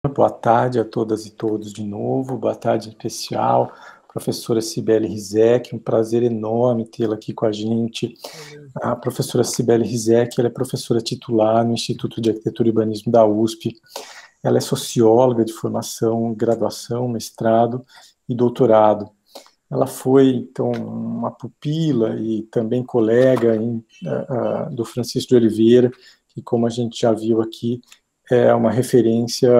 Boa tarde a todas e todos de novo, boa tarde em especial, professora Cibele Rizek, um prazer enorme tê-la aqui com a gente. A professora Cibele Rizek, ela é professora titular no Instituto de Arquitetura e Urbanismo da USP, ela é socióloga de formação, graduação, mestrado e doutorado. Ela foi, então, uma pupila e também colega do Francisco de Oliveira, que, como a gente já viu aqui, é uma referência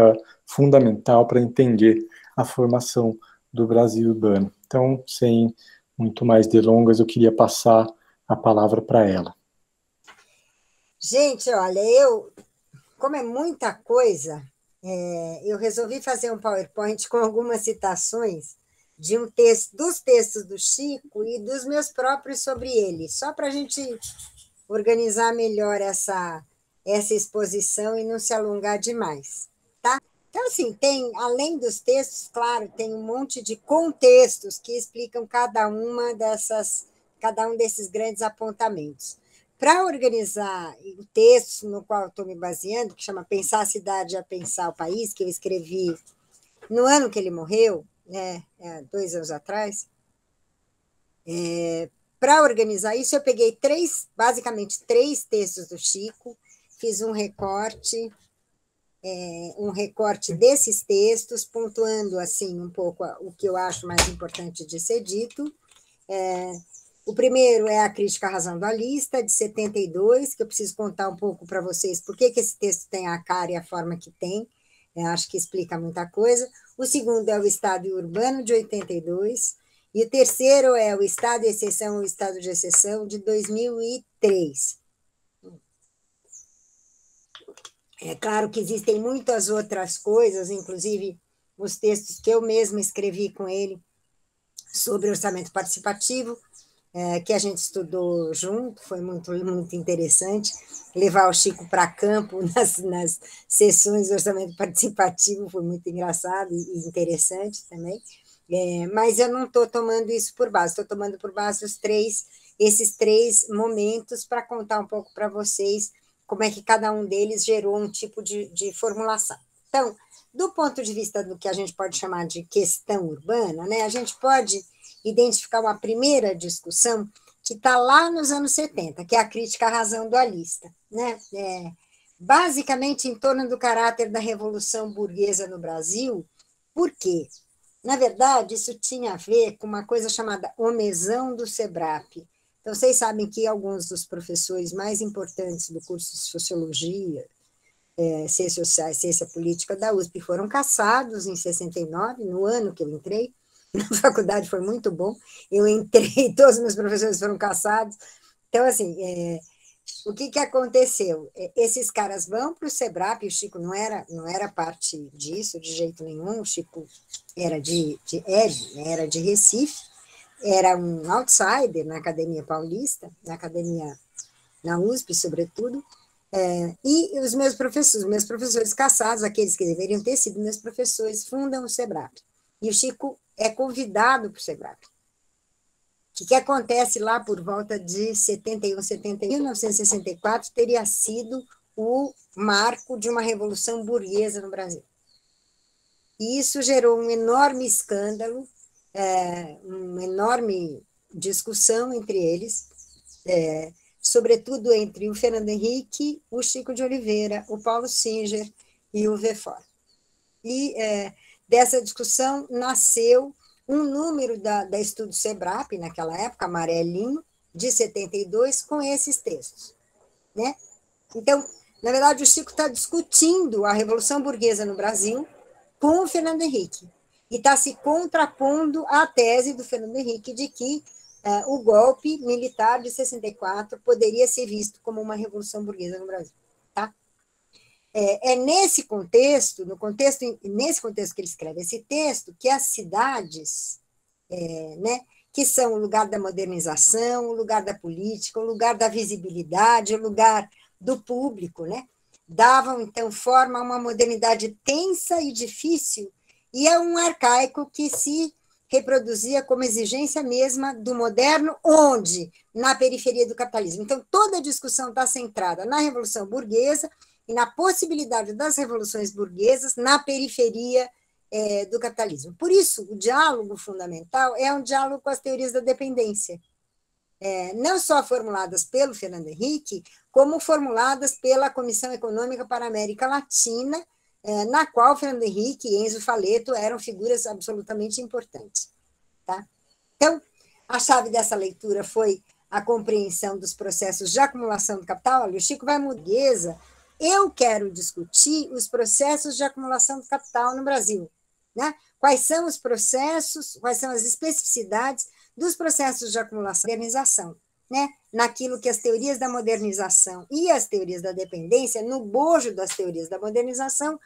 fundamental para entender a formação do Brasil urbano. Então, sem muito mais delongas, eu queria passar a palavra para ela. Gente, olha, como é muita coisa, eu resolvi fazer um PowerPoint com algumas citações de dos textos do Chico e dos meus próprios sobre ele, só para a gente organizar melhor essa exposição e não se alongar demais, tá? Então, assim, além dos textos, claro, tem um monte de contextos que explicam cada um desses grandes apontamentos. Para organizar o texto no qual estou me baseando, que chama Pensar a Cidade a Pensar o País, que eu escrevi no ano que ele morreu, né, 2 anos atrás, para organizar isso, eu peguei basicamente três textos do Chico, fiz um recorte desses textos, pontuando assim um pouco o que eu acho mais importante de ser dito. O primeiro é a Crítica à Razão Dualista, de 72, que eu preciso contar um pouco para vocês por que esse texto tem a cara e a forma que tem, acho que explica muita coisa. O segundo é o Estado Urbano, de 82, e o terceiro é o Estado de Exceção ou Estado de Exceção, de 2003. É claro que existem muitas outras coisas, inclusive os textos que eu mesma escrevi com ele sobre orçamento participativo, que a gente estudou junto, foi muito, muito interessante. Levar o Chico para campo nas sessões de orçamento participativo foi muito engraçado e interessante também. Mas eu não estou tomando isso por base, estou tomando por base esses três momentos para contar um pouco para vocês como é que cada um deles gerou um tipo de formulação. Então, do ponto de vista do que a gente pode chamar de questão urbana, né, a gente pode identificar uma primeira discussão que está lá nos anos 70, que é a crítica à razão dualista, né? Basicamente em torno do caráter da revolução burguesa no Brasil. Por quê? Na verdade, isso tinha a ver com uma coisa chamada omesão do SEBRAP. Então, vocês sabem que alguns dos professores mais importantes do curso de Sociologia, Ciências Sociais, Ciência Política da USP foram cassados em 69, no ano que eu entrei. Na faculdade foi muito bom. Eu entrei, todos os meus professores foram cassados. Então, assim, o que aconteceu? Esses caras vão para o SEBRAP, o Chico não era parte disso, de jeito nenhum, o Chico era era de Recife, era um outsider na Academia Paulista, na USP, sobretudo, e os meus professores cassados, aqueles que deveriam ter sido meus professores, fundam o SEBRAP. E o Chico é convidado para o SEBRAP. O que acontece lá por volta de 71, 71, 1964, teria sido o marco de uma revolução burguesa no Brasil. E isso gerou um enorme escândalo, uma enorme discussão entre eles, sobretudo entre o Fernando Henrique, o Chico de Oliveira, o Paulo Singer e o Vefor. E dessa discussão nasceu um número da Estudo SEBRAP, naquela época, amarelinho, de 72, com esses textos. Né? Então, na verdade, o Chico está discutindo a Revolução Burguesa no Brasil com o Fernando Henrique, e está se contrapondo à tese do Fernando Henrique de que o golpe militar de 64 poderia ser visto como uma revolução burguesa no Brasil. Tá? Nesse contexto que ele escreve esse texto, que as cidades, né, que são o lugar da modernização, o lugar da política, o lugar da visibilidade, o lugar do público, né, davam, então, forma a uma modernidade tensa e difícil, e é um arcaico que se reproduzia como exigência mesma do moderno, onde? Na periferia do capitalismo. Então, toda a discussão está centrada na Revolução Burguesa e na possibilidade das revoluções burguesas na periferia do capitalismo. Por isso, o diálogo fundamental é um diálogo com as teorias da dependência, não só formuladas pelo Fernando Henrique, como formuladas pela Comissão Econômica para a América Latina, na qual Fernando Henrique e Enzo Faleto eram figuras absolutamente importantes. Tá? Então, a chave dessa leitura foi a compreensão dos processos de acumulação do capital. Olha, o Chico vai mudar. Eu quero discutir os processos de acumulação do capital no Brasil. Né? Quais são os processos, quais são as especificidades dos processos de acumulação e modernização, né? Naquilo que as teorias da modernização e as teorias da dependência, no bojo das teorias da modernização,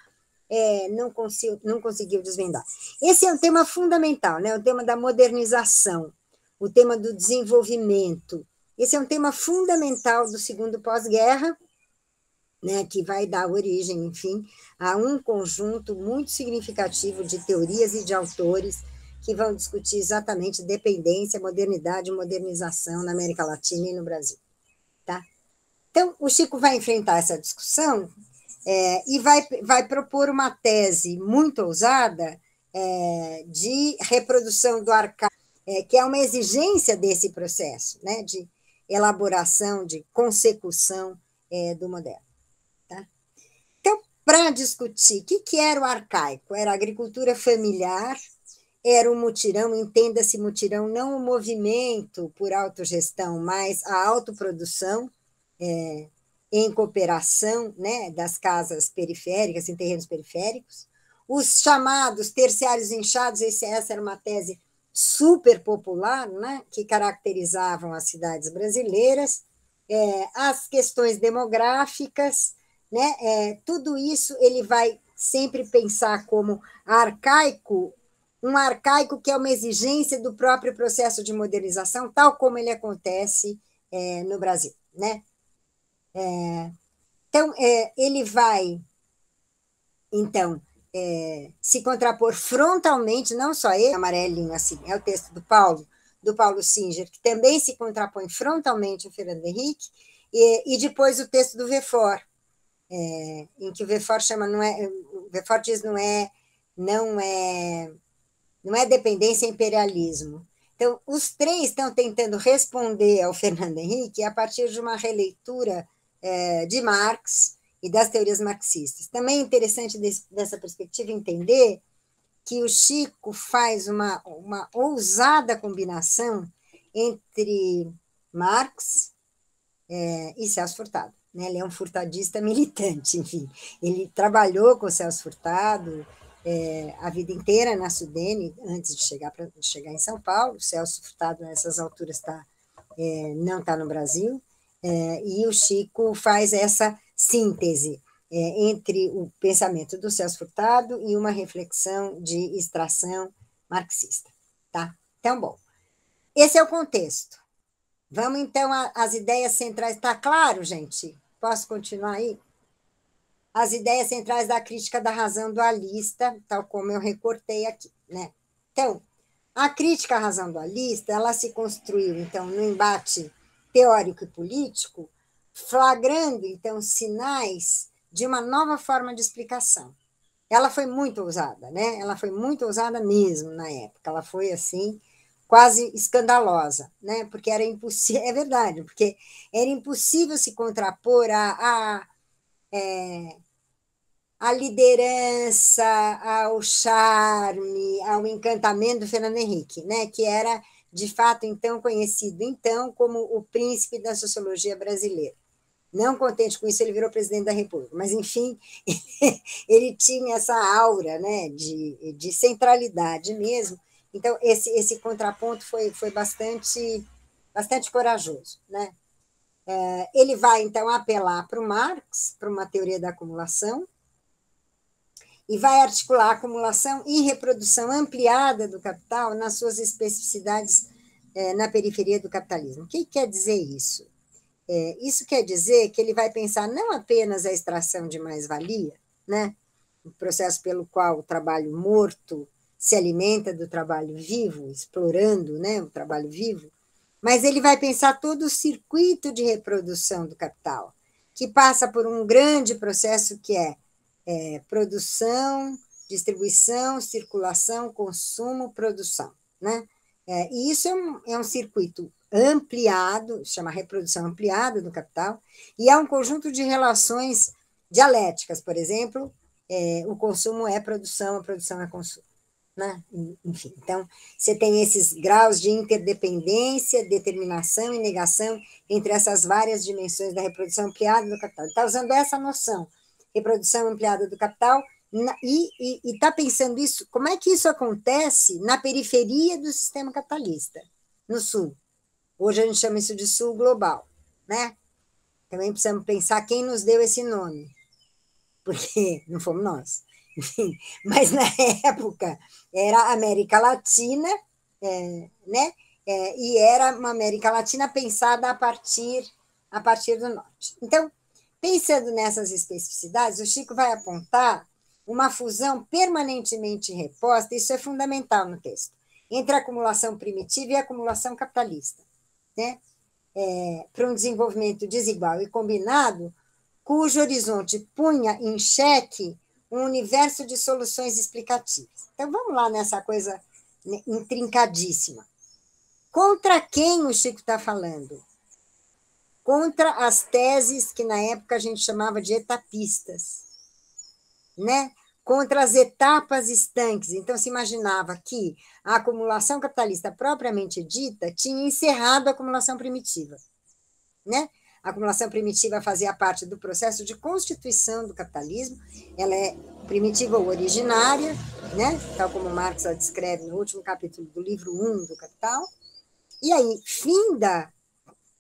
não conseguiu desvendar. Esse é um tema fundamental, né? O tema da modernização, o tema do desenvolvimento. Esse é um tema fundamental do segundo pós-guerra, né, que vai dar origem, enfim, a um conjunto muito significativo de teorias e de autores que vão discutir exatamente dependência, modernidade e modernização na América Latina e no Brasil. Tá? Então, o Chico vai enfrentar essa discussão e vai propor uma tese muito ousada de reprodução do arcaico, que é uma exigência desse processo, né, de elaboração, de consecução do moderno. Para discutir o que era o arcaico, era a agricultura familiar, era o mutirão, entenda-se mutirão, não o movimento por autogestão, mas a autoprodução em cooperação, né, das casas periféricas, em terrenos periféricos, os chamados terciários inchados, essa era uma tese super popular, né, que caracterizavam as cidades brasileiras, as questões demográficas, né? Tudo isso ele vai sempre pensar como arcaico, um arcaico que é uma exigência do próprio processo de modernização, tal como ele acontece no Brasil. Né? Então, ele vai, então, se contrapor frontalmente, não só ele, amarelinho, assim, é o texto do Paulo Singer, que também se contrapõe frontalmente ao Fernando Henrique, e depois o texto do Vefor, em que o Vefor chama, o Vefor diz não é dependência, é imperialismo. Então, os três estão tentando responder ao Fernando Henrique a partir de uma releitura de Marx e das teorias marxistas. Também é interessante dessa perspectiva entender que o Chico faz uma ousada combinação entre Marx e Celso Furtado. Né? Ele é um furtadista militante, enfim. Ele trabalhou com o Celso Furtado a vida inteira na Sudene, antes de chegar em São Paulo. O Celso Furtado, nessas alturas, não está no Brasil, e o Chico faz essa síntese entre o pensamento do Celso Furtado e uma reflexão de extração marxista. Tá? Então, bom, esse é o contexto. Vamos, então, às ideias centrais. Está claro, gente? Posso continuar aí? As ideias centrais da crítica da razão dualista, tal como eu recortei aqui. Né? Então, a crítica à razão dualista, ela se construiu, então, no embate teórico e político, flagrando, então, sinais de uma nova forma de explicação. Ela foi muito ousada, né? Ela foi muito ousada mesmo na época. Ela foi, assim, quase escandalosa, né? Porque era impossível, é verdade, porque era impossível se contrapor à liderança, ao charme, ao encantamento do Fernando Henrique, né? Que era, de fato, então conhecido então como o príncipe da sociologia brasileira. Não contente com isso, ele virou presidente da República, mas, enfim, ele tinha essa aura, né, de centralidade mesmo. Então, esse contraponto foi bastante corajoso. Né? Ele vai, então, apelar para o Marx, para uma teoria da acumulação, e vai articular a acumulação e reprodução ampliada do capital nas suas especificidades na periferia do capitalismo. O que quer dizer isso? Isso quer dizer que ele vai pensar não apenas a extração de mais-valia, né? O processo pelo qual o trabalho morto se alimenta do trabalho vivo, explorando, né, o trabalho vivo, mas ele vai pensar todo o circuito de reprodução do capital, que passa por um grande processo que é produção, distribuição, circulação, consumo, produção, né? E isso é um circuito ampliado, chama reprodução ampliada do capital, e é um conjunto de relações dialéticas, por exemplo, o consumo é produção, a produção é consumo, né? Enfim, então, você tem esses graus de interdependência, determinação e negação entre essas várias dimensões da reprodução ampliada do capital. Está usando essa noção, reprodução ampliada do capital, e está pensando isso, como é que isso acontece na periferia do sistema capitalista, no Sul. Hoje a gente chama isso de Sul global, né? Também precisamos pensar quem nos deu esse nome, porque não fomos nós. Enfim, mas na época era a América Latina, né? E era uma América Latina pensada a partir do norte. Então, pensando nessas especificidades, o Chico vai apontar uma fusão permanentemente reposta, isso é fundamental no texto, entre a acumulação primitiva e a acumulação capitalista, né? Para um desenvolvimento desigual e combinado, cujo horizonte punha em xeque um universo de soluções explicativas. Então, vamos lá nessa coisa intrincadíssima. Contra quem o Chico está falando? Contra as teses que, na época, a gente chamava de etapistas, né? Contra as etapas estanques. Então, se imaginava que a acumulação capitalista propriamente dita tinha encerrado a acumulação primitiva, né? A acumulação primitiva fazia parte do processo de constituição do capitalismo, ela é primitiva ou originária, né? Tal como Marx a descreve no último capítulo do livro 1 do Capital, e aí,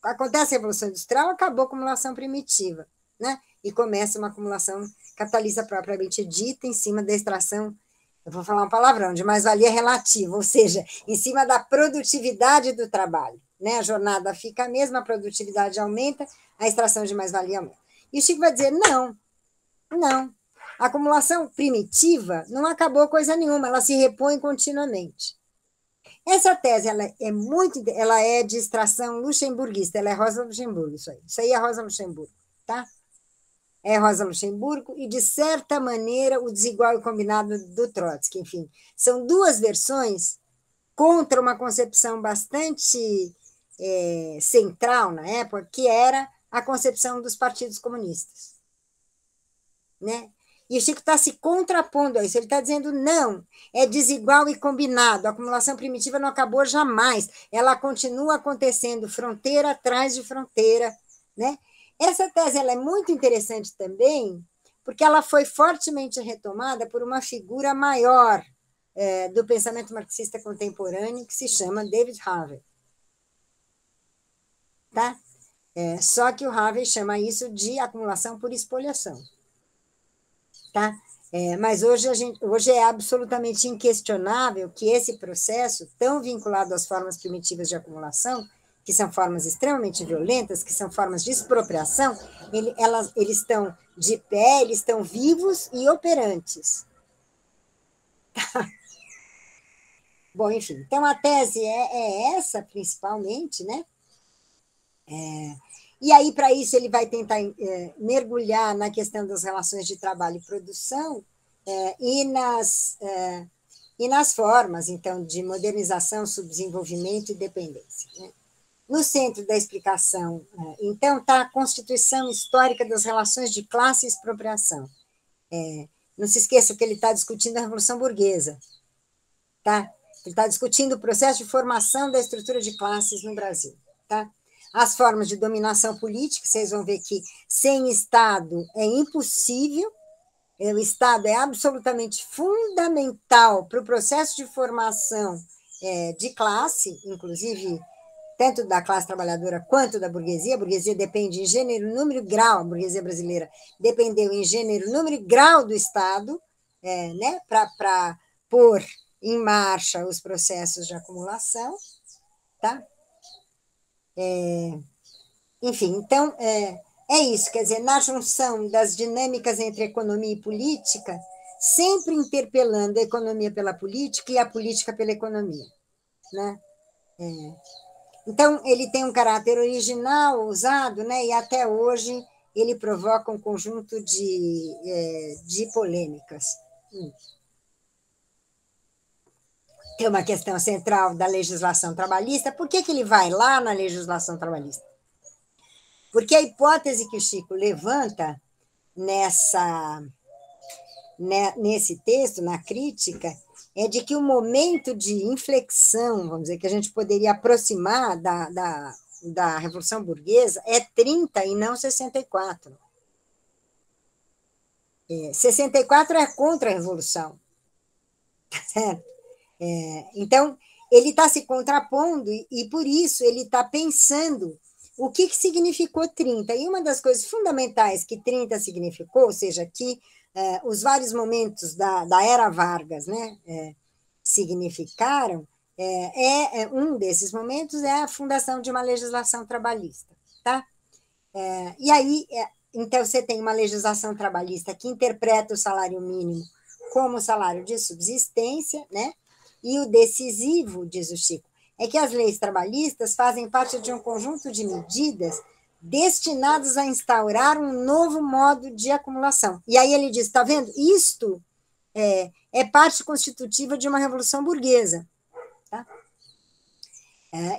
acontece a Revolução Industrial, acabou a acumulação primitiva, né? E começa uma acumulação capitalista propriamente dita, em cima da extração, eu vou falar um palavrão, de mais-valia relativa, ou seja, em cima da produtividade do trabalho, né? A jornada fica a mesma, a produtividade aumenta, a extração de mais-valia aumenta. E o Chico vai dizer, não, a acumulação primitiva não acabou coisa nenhuma, ela se repõe continuamente. Essa tese ela é de extração luxemburguista, ela é Rosa Luxemburgo, isso aí é Rosa Luxemburgo, tá? É Rosa Luxemburgo e, de certa maneira, o desigual e combinado do Trotsky. Enfim, são duas versões contra uma concepção bastante central na época, que era a concepção dos partidos comunistas, né? E o Chico está se contrapondo a isso, ele está dizendo, não, é desigual e combinado, a acumulação primitiva não acabou jamais, ela continua acontecendo fronteira atrás de fronteira, né? Essa tese ela é muito interessante também, porque ela foi fortemente retomada por uma figura maior do pensamento marxista contemporâneo, que se chama David Harvey. Tá? Só que o Harvey chama isso de acumulação por espoliação. Tá? Mas hoje é absolutamente inquestionável que esse processo, tão vinculado às formas primitivas de acumulação, que são formas extremamente violentas, que são formas de expropriação, eles estão de pé, eles estão vivos e operantes. Tá? Bom, enfim, então a tese é essa, principalmente, né? E aí, para isso, ele vai tentar mergulhar na questão das relações de trabalho e produção e nas formas, então, de modernização, subdesenvolvimento e dependência, né? No centro da explicação, então, está a constituição histórica das relações de classe e expropriação. Não se esqueça que ele está discutindo a Revolução Burguesa, tá? Ele está discutindo o processo de formação da estrutura de classes no Brasil, tá? As formas de dominação política, vocês vão ver que sem Estado é impossível, o Estado é absolutamente fundamental para o processo de formação de classe, inclusive tanto da classe trabalhadora quanto da burguesia. A burguesia depende em gênero, número e grau, a burguesia brasileira dependeu em gênero, número e grau do Estado, né, para pôr em marcha os processos de acumulação, tá? Enfim, então, é isso, quer dizer, na junção das dinâmicas entre economia e política, sempre interpelando a economia pela política e a política pela economia, né? Então, ele tem um caráter original, ousado, né? E até hoje ele provoca um conjunto de polêmicas. Tem uma questão central da legislação trabalhista. Por que ele vai lá na legislação trabalhista? Porque a hipótese que o Chico levanta nesse texto, na crítica, é de que o momento de inflexão, vamos dizer, que a gente poderia aproximar da Revolução Burguesa é 30 e não 64. 64 é contra a Revolução. Tá certo? Então, ele está se contrapondo e, por isso, ele está pensando o que significou 30. E uma das coisas fundamentais que 30 significou, ou seja, que os vários momentos da era Vargas, né, significaram, um desses momentos é a fundação de uma legislação trabalhista. Tá? E aí, então, você tem uma legislação trabalhista que interpreta o salário mínimo como salário de subsistência, né? E o decisivo, diz o Chico, é que as leis trabalhistas fazem parte de um conjunto de medidas destinadas a instaurar um novo modo de acumulação. E aí ele diz, está vendo? Isto é parte constitutiva de uma revolução burguesa. Tá?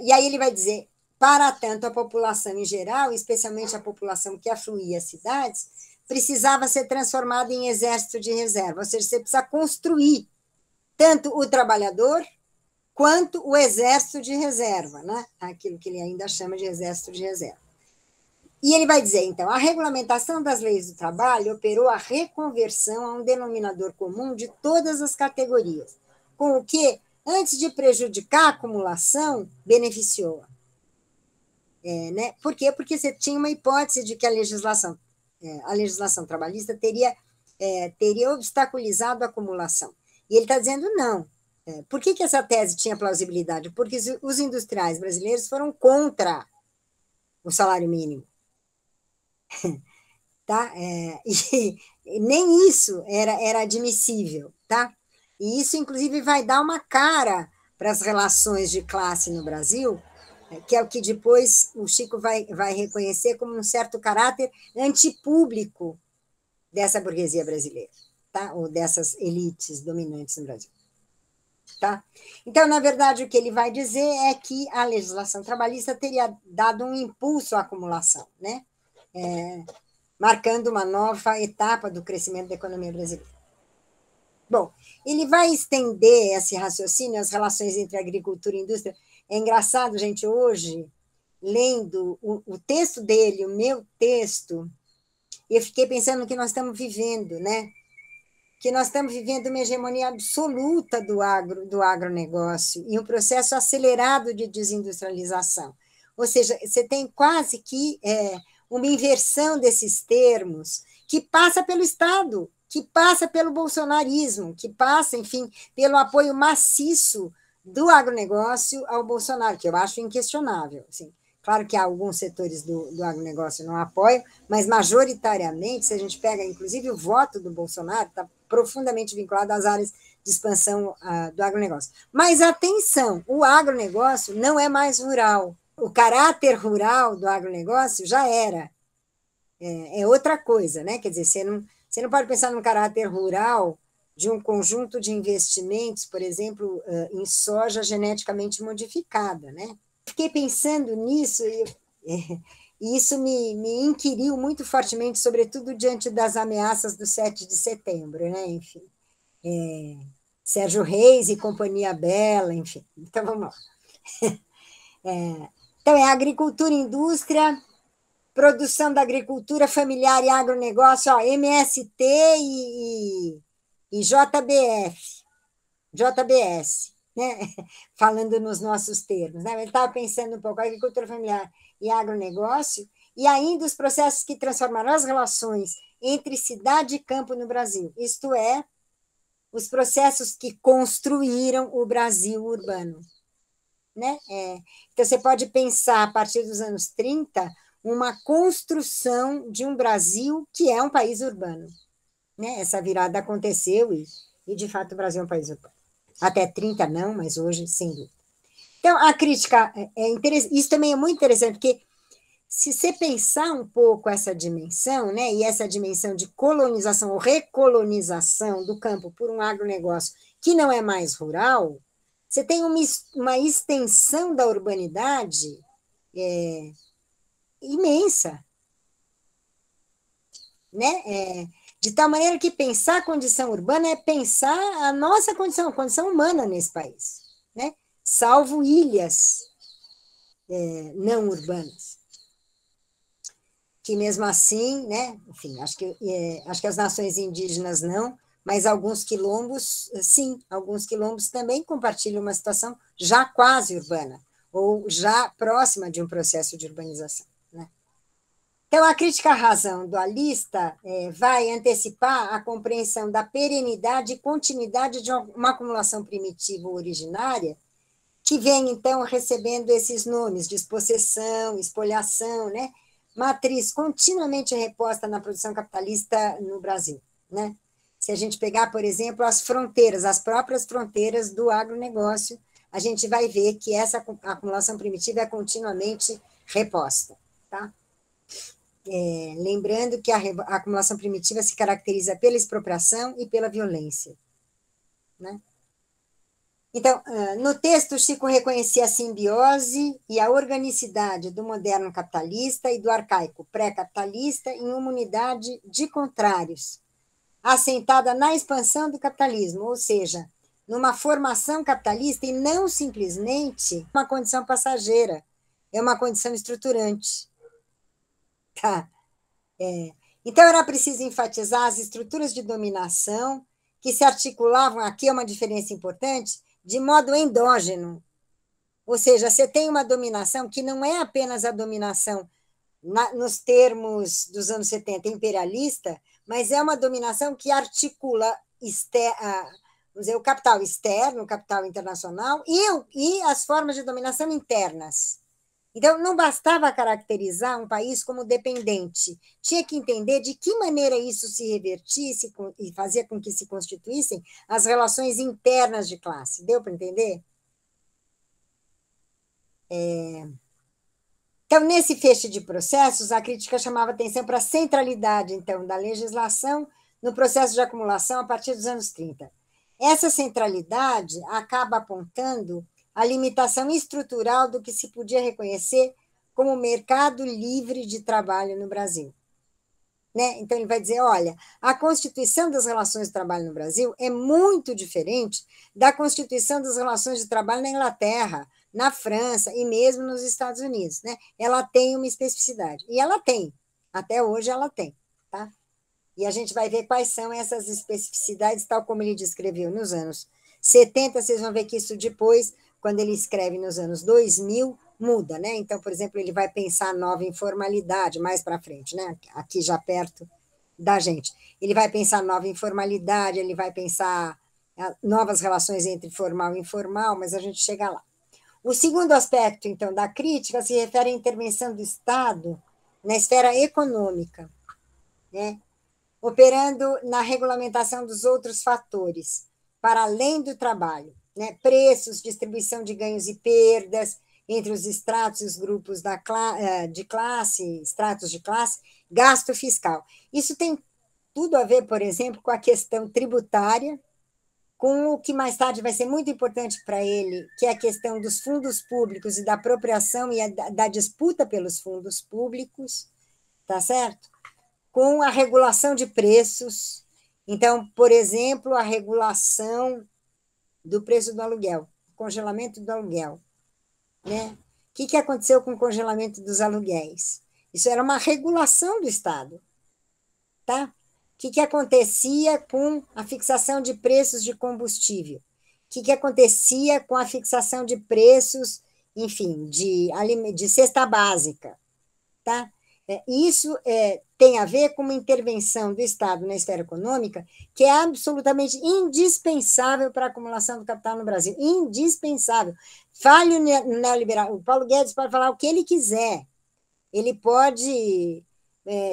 E aí ele vai dizer, para tanto, a população em geral, especialmente a população que afluía às cidades, precisava ser transformada em exército de reserva, ou seja, você precisa construir tanto o trabalhador quanto o exército de reserva, né? Aquilo que ele ainda chama de exército de reserva. E ele vai dizer, então, a regulamentação das leis do trabalho operou a reconversão a um denominador comum de todas as categorias, com o que, antes de prejudicar a acumulação, beneficiou-a. Né? Por quê? Porque você tinha uma hipótese de que a legislação trabalhista teria obstaculizado a acumulação. E ele está dizendo não. Por que essa tese tinha plausibilidade? Porque os industriais brasileiros foram contra o salário mínimo. Tá? E nem isso era admissível. Tá? E isso, inclusive, vai dar uma cara para as relações de classe no Brasil, que é o que depois o Chico vai reconhecer como um certo caráter antipúblico dessa burguesia brasileira, tá? Ou dessas elites dominantes no Brasil. Tá? Então, na verdade, o que ele vai dizer é que a legislação trabalhista teria dado um impulso à acumulação, né? Marcando uma nova etapa do crescimento da economia brasileira. Bom, ele vai estender esse raciocínio às relações entre agricultura e indústria. É engraçado, gente, hoje, lendo o texto dele, o meu texto, eu fiquei pensando no que nós estamos vivendo, né? Que nós estamos vivendo uma hegemonia absoluta do agronegócio e um processo acelerado de desindustrialização. Ou seja, você tem quase que uma inversão desses termos que passa pelo Estado, que passa pelo bolsonarismo, que passa, enfim, pelo apoio maciço do agronegócio ao Bolsonaro, que eu acho inquestionável. Assim. Claro que há alguns setores do agronegócio não apoiam, mas majoritariamente, se a gente pega, inclusive, o voto do Bolsonaro, está profundamente vinculado às áreas de expansão do agronegócio. Mas, atenção, o agronegócio não é mais rural. O caráter rural do agronegócio já era. É outra coisa, né? Quer dizer, você não pode pensar num caráter rural de um conjunto de investimentos, por exemplo, em soja geneticamente modificada, né? Fiquei pensando nisso e isso me inquiriu muito fortemente, sobretudo diante das ameaças do 7 de setembro, né? Enfim, Sérgio Reis e Companhia Bela, enfim. Então, vamos lá. Então, agricultura e indústria, produção da agricultura familiar e agronegócio, MST e JBS, né? Falando nos nossos termos. Né? Ele estava pensando um pouco agricultura familiar e agronegócio, e ainda os processos que transformaram as relações entre cidade e campo no Brasil, isto é, os processos que construíram o Brasil urbano. Né? Então, você pode pensar, a partir dos anos 30, uma construção de um Brasil que é um país urbano. Né? Essa virada aconteceu e, de fato, o Brasil é um país urbano. Até 30 não, mas hoje, sem dúvida. Então, a crítica é interessante. Isso também é muito interessante, porque se você pensar um pouco essa dimensão, né, e essa dimensão de colonização ou recolonização do campo por um agronegócio que não é mais rural, você tem uma extensão da urbanidade imensa, né? De tal maneira que pensar a condição urbana é pensar a nossa condição, a condição humana nesse país, né? Salvo ilhas não urbanas, que mesmo assim, né? Enfim, acho que as nações indígenas não, mas alguns quilombos, sim, alguns quilombos também compartilham uma situação já quase urbana, ou já próxima de um processo de urbanização. Né? Então, a crítica à razão dualista vai antecipar a compreensão da perenidade e continuidade de uma acumulação primitiva originária, que vem, então, recebendo esses nomes de expossessão, espoliação, né? Matriz continuamente reposta na produção capitalista no Brasil. Né? Se a gente pegar, por exemplo, as fronteiras, as próprias fronteiras do agronegócio, a gente vai ver que essa acumulação primitiva é continuamente reposta. Tá? Lembrando que a acumulação primitiva se caracteriza pela expropriação e pela violência. Né? Então, no texto, Chico reconhecia a simbiose e a organicidade do moderno capitalista e do arcaico pré-capitalista em uma unidade de contrários, assentada na expansão do capitalismo, ou seja, numa formação capitalista e não simplesmente uma condição passageira, é uma condição estruturante. Tá? Então, era preciso enfatizar as estruturas de dominação que se articulavam, aqui é uma diferença importante, de modo endógeno. Ou seja, você tem uma dominação que não é apenas a dominação, nos termos dos anos 70, imperialista, mas é uma dominação que articula o capital externo, o capital internacional e as formas de dominação internas. Então, não bastava caracterizar um país como dependente, tinha que entender de que maneira isso se revertia e fazia com que se constituíssem as relações internas de classe. Deu para entender? Então, nesse feixe de processos, a crítica chamava atenção para a centralidade, então, da legislação no processo de acumulação a partir dos anos 30. Essa centralidade acaba apontando a limitação estrutural do que se podia reconhecer como mercado livre de trabalho no Brasil. Né? Então, ele vai dizer, olha, a constituição das relações de trabalho no Brasil é muito diferente da constituição das relações de trabalho na Inglaterra, na França e mesmo nos Estados Unidos. Né? Ela tem uma especificidade. E ela tem. Até hoje ela tem. Tá? E a gente vai ver quais são essas especificidades, tal como ele descreveu nos anos 70. Vocês vão ver que isso depois, quando ele escreve nos anos 2000, muda, né? Então, por exemplo, ele vai pensar nova informalidade mais para frente, né? Aqui já perto da gente. Ele vai pensar nova informalidade, ele vai pensar novas relações entre formal e informal, mas a gente chega lá. O segundo aspecto, então, da crítica se refere à intervenção do Estado na esfera econômica, né? Operando na regulamentação dos outros fatores, para além do trabalho, né? Preços, distribuição de ganhos e perdas entre os estratos e os grupos de classe, estratos de classe, gasto fiscal. Isso tem tudo a ver, por exemplo, com a questão tributária, com o que mais tarde vai ser muito importante para ele, que é a questão dos fundos públicos e da apropriação e da disputa pelos fundos públicos, tá certo? Com a regulação de preços. Então, por exemplo, a regulação do preço do aluguel, congelamento do aluguel. Né? O que aconteceu com o congelamento dos aluguéis? Isso era uma regulação do Estado. Tá? O que acontecia com a fixação de preços de combustível? O que acontecia com a fixação de preços, enfim, de cesta básica? Tá? Isso tem a ver com uma intervenção do Estado na esfera econômica que é absolutamente indispensável para a acumulação do capital no Brasil. Indispensável. Fale o neoliberal. O Paulo Guedes pode falar o que ele quiser. Ele pode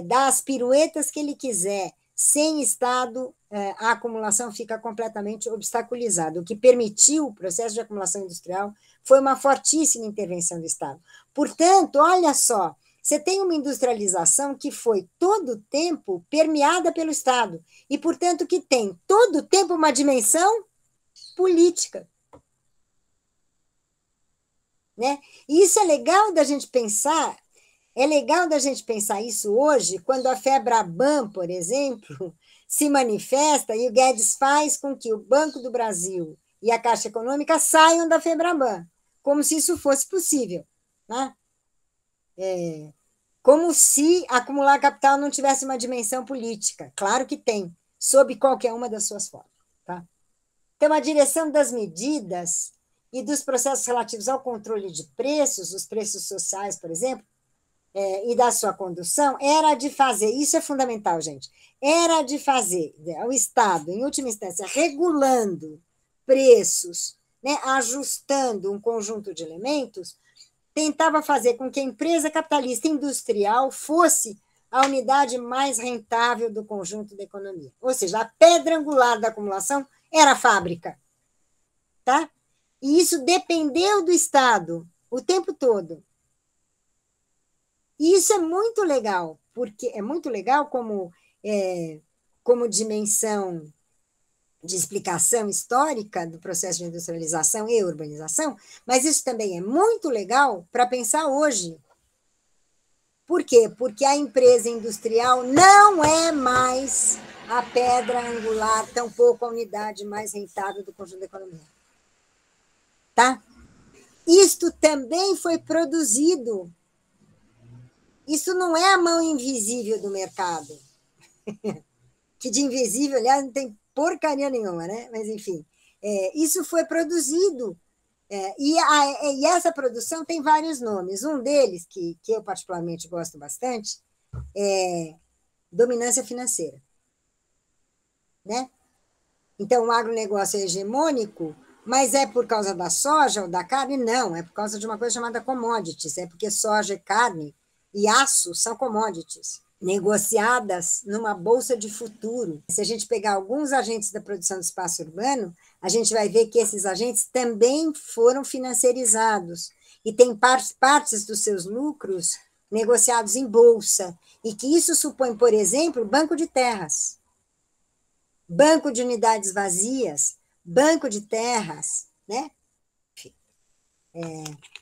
dar as piruetas que ele quiser. Sem Estado, a acumulação fica completamente obstaculizada. O que permitiu o processo de acumulação industrial foi uma fortíssima intervenção do Estado. Portanto, olha só, Você tem uma industrialização que foi todo o tempo permeada pelo Estado e, portanto, que tem todo o tempo uma dimensão política. Né? E isso é legal da gente pensar, isso hoje, quando a Febraban, por exemplo, se manifesta e o Guedes faz com que o Banco do Brasil e a Caixa Econômica saiam da Febraban, como se isso fosse possível. Né? Como se acumular capital não tivesse uma dimensão política. Claro que tem, sob qualquer uma das suas formas. Tá? Então, a direção das medidas e dos processos relativos ao controle de preços, os preços sociais, por exemplo, e da sua condução, era de fazer, isso é fundamental, gente, era de fazer o Estado, em última instância, regulando preços, né, ajustando um conjunto de elementos, tentava fazer com que a empresa capitalista industrial fosse a unidade mais rentável do conjunto da economia. Ou seja, a pedra angular da acumulação era a fábrica. Tá? E isso dependeu do Estado o tempo todo. E isso é muito legal, porque é muito legal como dimensão de explicação histórica do processo de industrialização e urbanização, mas isso também é muito legal para pensar hoje. Por quê? Porque a empresa industrial não é mais a pedra angular, tampouco a unidade mais rentável do conjunto da economia. Tá? Isto também foi produzido. Isso não é a mão invisível do mercado. Que de invisível, aliás, não tem porcaria nenhuma, né? Mas, enfim, isso foi produzido. E essa produção tem vários nomes. Um deles, que eu particularmente gosto bastante, é dominância financeira. Né? Então, o agronegócio é hegemônico, mas é por causa da soja ou da carne? Não, é por causa de uma coisa chamada commodities, é porque soja, carne e aço são commodities, negociadas numa bolsa de futuro. Se a gente pegar alguns agentes da produção do espaço urbano, a gente vai ver que esses agentes também foram financiarizados e têm partes dos seus lucros negociados em bolsa, e que isso supõe, por exemplo, banco de terras, banco de unidades vazias, banco de terras, né?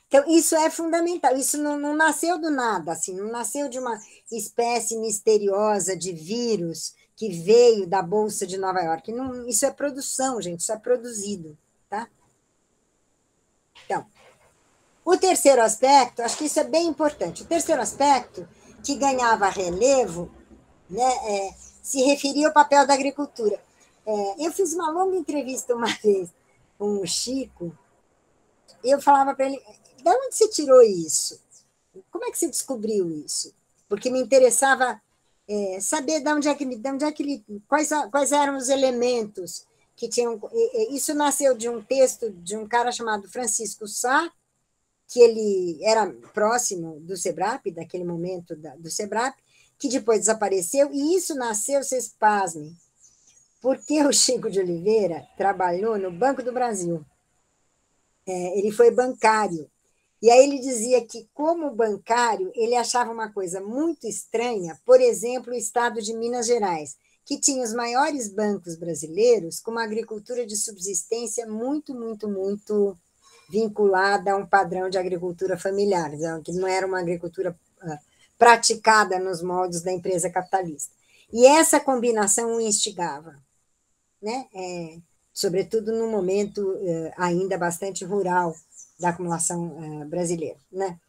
Então, isso é fundamental, isso não nasceu do nada, assim, não nasceu de uma espécie misteriosa de vírus que veio da Bolsa de Nova York. Não, isso é produção, gente, isso é produzido, tá? Então, o terceiro aspecto, acho que isso é bem importante, o terceiro aspecto que ganhava relevo, né, se referia ao papel da agricultura. Eu fiz uma longa entrevista uma vez com o Chico, e eu falava para ele, de onde você tirou isso? Como é que você descobriu isso? Porque me interessava saber de onde é que ele, quais eram os elementos que tinham. Isso nasceu de um texto de um cara chamado Francisco Sá, que ele era próximo do SEBRAP, daquele momento do SEBRAP, que depois desapareceu, e isso nasceu, vocês pasmem, porque o Chico de Oliveira trabalhou no Banco do Brasil. Ele foi bancário. E aí ele dizia que, como bancário, ele achava uma coisa muito estranha, por exemplo, o estado de Minas Gerais, que tinha os maiores bancos brasileiros com uma agricultura de subsistência muito, muito, muito vinculada a um padrão de agricultura familiar, que não era uma agricultura praticada nos moldes da empresa capitalista. E essa combinação o instigava, né? Sobretudo num momento ainda bastante rural da acumulação brasileira. Né?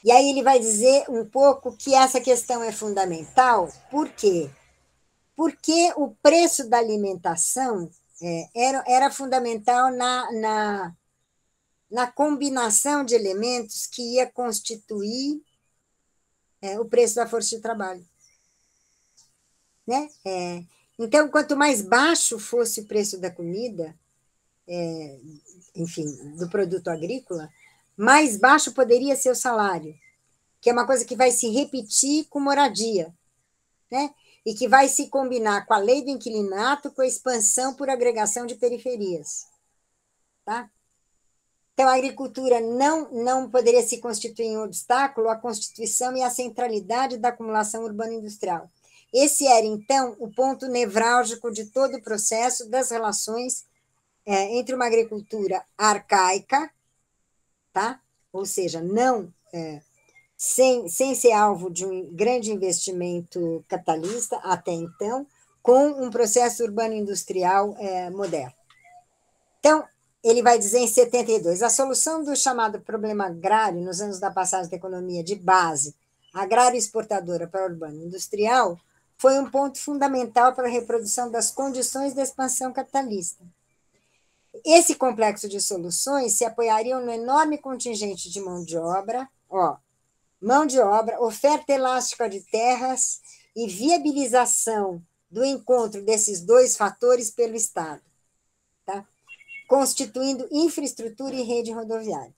E aí ele vai dizer um pouco que essa questão é fundamental, por quê? Porque o preço da alimentação era fundamental na combinação de elementos que ia constituir o preço da força de trabalho. Né? Então, quanto mais baixo fosse o preço da comida, enfim, do produto agrícola, mais baixo poderia ser o salário, que é uma coisa que vai se repetir com moradia, né? E que vai se combinar com a lei do inquilinato, com a expansão por agregação de periferias. Tá? Então, a agricultura não poderia se constituir em um obstáculo à constituição e à centralidade da acumulação urbano-industrial. Esse era, então, o ponto nevrálgico de todo o processo das relações entre uma agricultura arcaica, tá? Ou seja, não sem ser alvo de um grande investimento capitalista até então, com um processo urbano-industrial moderno. Então, ele vai dizer em 72, a solução do chamado problema agrário, nos anos da passagem da economia de base, agrário-exportadora para urbano-industrial, foi um ponto fundamental para a reprodução das condições da expansão capitalista. Esse complexo de soluções se apoiariam no enorme contingente de mão de obra, oferta elástica de terras e viabilização do encontro desses dois fatores pelo Estado, tá? Constituindo infraestrutura e rede rodoviária.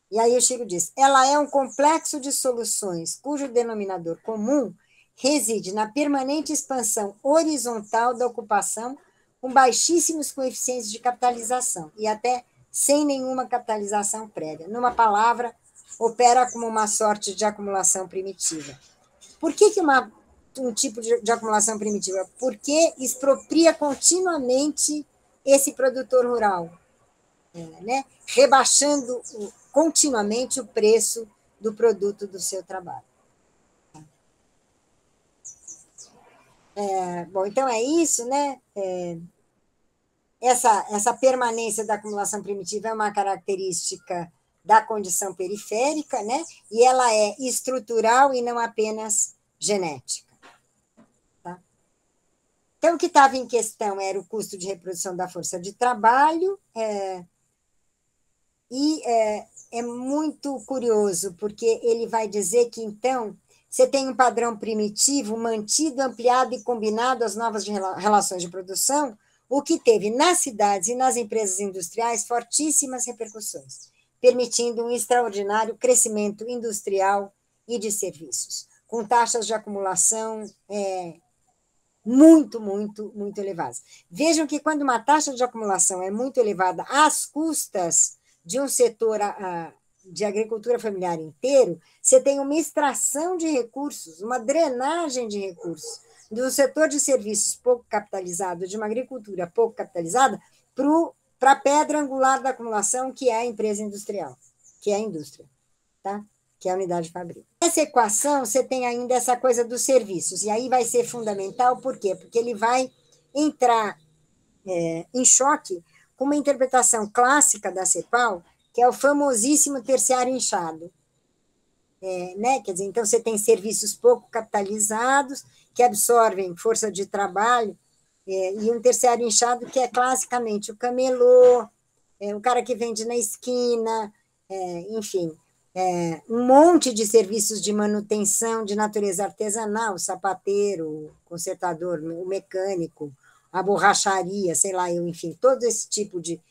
E aí o Chico diz, ela é um complexo de soluções cujo denominador comum reside na permanente expansão horizontal da ocupação com baixíssimos coeficientes de capitalização e até sem nenhuma capitalização prévia. Numa palavra, opera como uma sorte de acumulação primitiva. Por que um tipo de acumulação primitiva? Porque expropria continuamente esse produtor rural, né? Rebaixando continuamente o preço do produto do seu trabalho. Bom, então é isso, né? Essa permanência da acumulação primitiva é uma característica da condição periférica, né? E ela é estrutural e não apenas genética. Tá? Então, o que estava em questão era o custo de reprodução da força de trabalho, é muito curioso, porque ele vai dizer que, então, você tem um padrão primitivo mantido, ampliado e combinado às novas relações de produção, o que teve nas cidades e nas empresas industriais fortíssimas repercussões, permitindo um extraordinário crescimento industrial e de serviços, com taxas de acumulação muito, muito, muito elevadas. Vejam que quando uma taxa de acumulação é muito elevada às custas de um setor de agricultura familiar inteiro, você tem uma extração de recursos, uma drenagem de recursos do setor de serviços pouco capitalizado, de uma agricultura pouco capitalizada, para a pedra angular da acumulação, que é a empresa industrial, que é a indústria, tá? Que é a unidade fabril. Nessa equação, você tem ainda essa coisa dos serviços, e aí vai ser fundamental, por quê? Porque ele vai entrar em choque com uma interpretação clássica da CEPAL, que é o famosíssimo terciário inchado. Né? Quer dizer, então você tem serviços pouco capitalizados, que absorvem força de trabalho, e um terciário inchado que é classicamente o camelô, o cara que vende na esquina, enfim, um monte de serviços de manutenção de natureza artesanal, o sapateiro, o consertador, o mecânico, a borracharia, sei lá, enfim, todo esse tipo de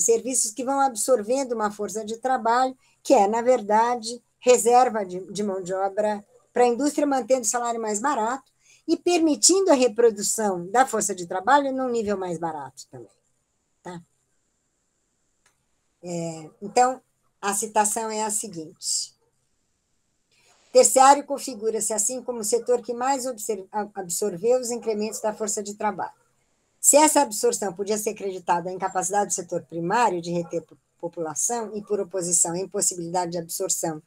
serviços que vão absorvendo uma força de trabalho que é, na verdade, reserva de mão de obra para a indústria, mantendo o salário mais barato e permitindo a reprodução da força de trabalho num nível mais barato também. Tá? Então, a citação é a seguinte. Terciário configura-se assim como o setor que mais absorveu os incrementos da força de trabalho. Se essa absorção podia ser creditada à incapacidade do setor primário de reter população e, por oposição, a impossibilidade de absorção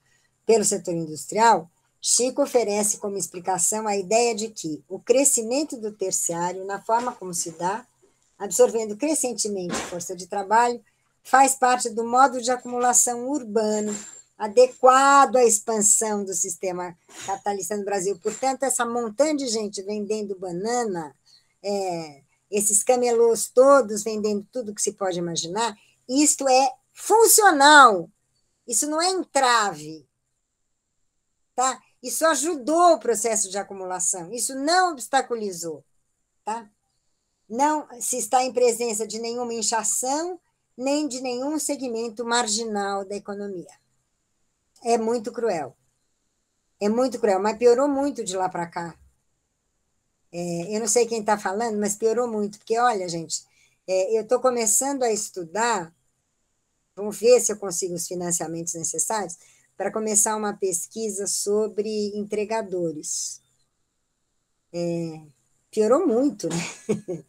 pelo setor industrial, Chico oferece como explicação a ideia de que o crescimento do terciário, na forma como se dá, absorvendo crescentemente força de trabalho, faz parte do modo de acumulação urbano adequado à expansão do sistema capitalista no Brasil. Portanto, essa montanha de gente vendendo banana, esses camelôs todos vendendo tudo que se pode imaginar, isto é funcional, isso não é entrave, tá? Isso ajudou o processo de acumulação, isso não obstaculizou, tá? Não se está em presença de nenhuma inchação, nem de nenhum segmento marginal da economia. É muito cruel, mas piorou muito de lá para cá. Eu não sei quem está falando, mas piorou muito, porque, olha, gente, eu estou começando a estudar Vamos ver se eu consigo os financiamentos necessários para começar uma pesquisa sobre entregadores. Piorou muito, né?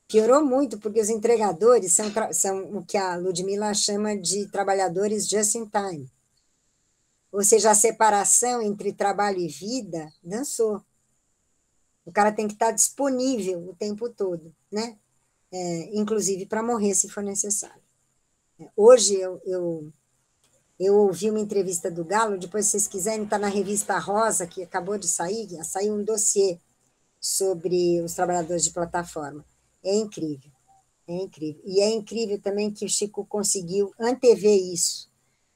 Piorou muito, porque os entregadores são o que a Ludmila chama de trabalhadores just in time. Ou seja, a separação entre trabalho e vida dançou. O cara tem que estar disponível o tempo todo, né? Inclusive para morrer, se for necessário. Hoje eu ouvi uma entrevista do Galo, depois, se vocês quiserem, está na revista Rosa, que acabou de sair, saiu um dossiê sobre os trabalhadores de plataforma. É incrível, é incrível. E é incrível também que o Chico conseguiu antever isso.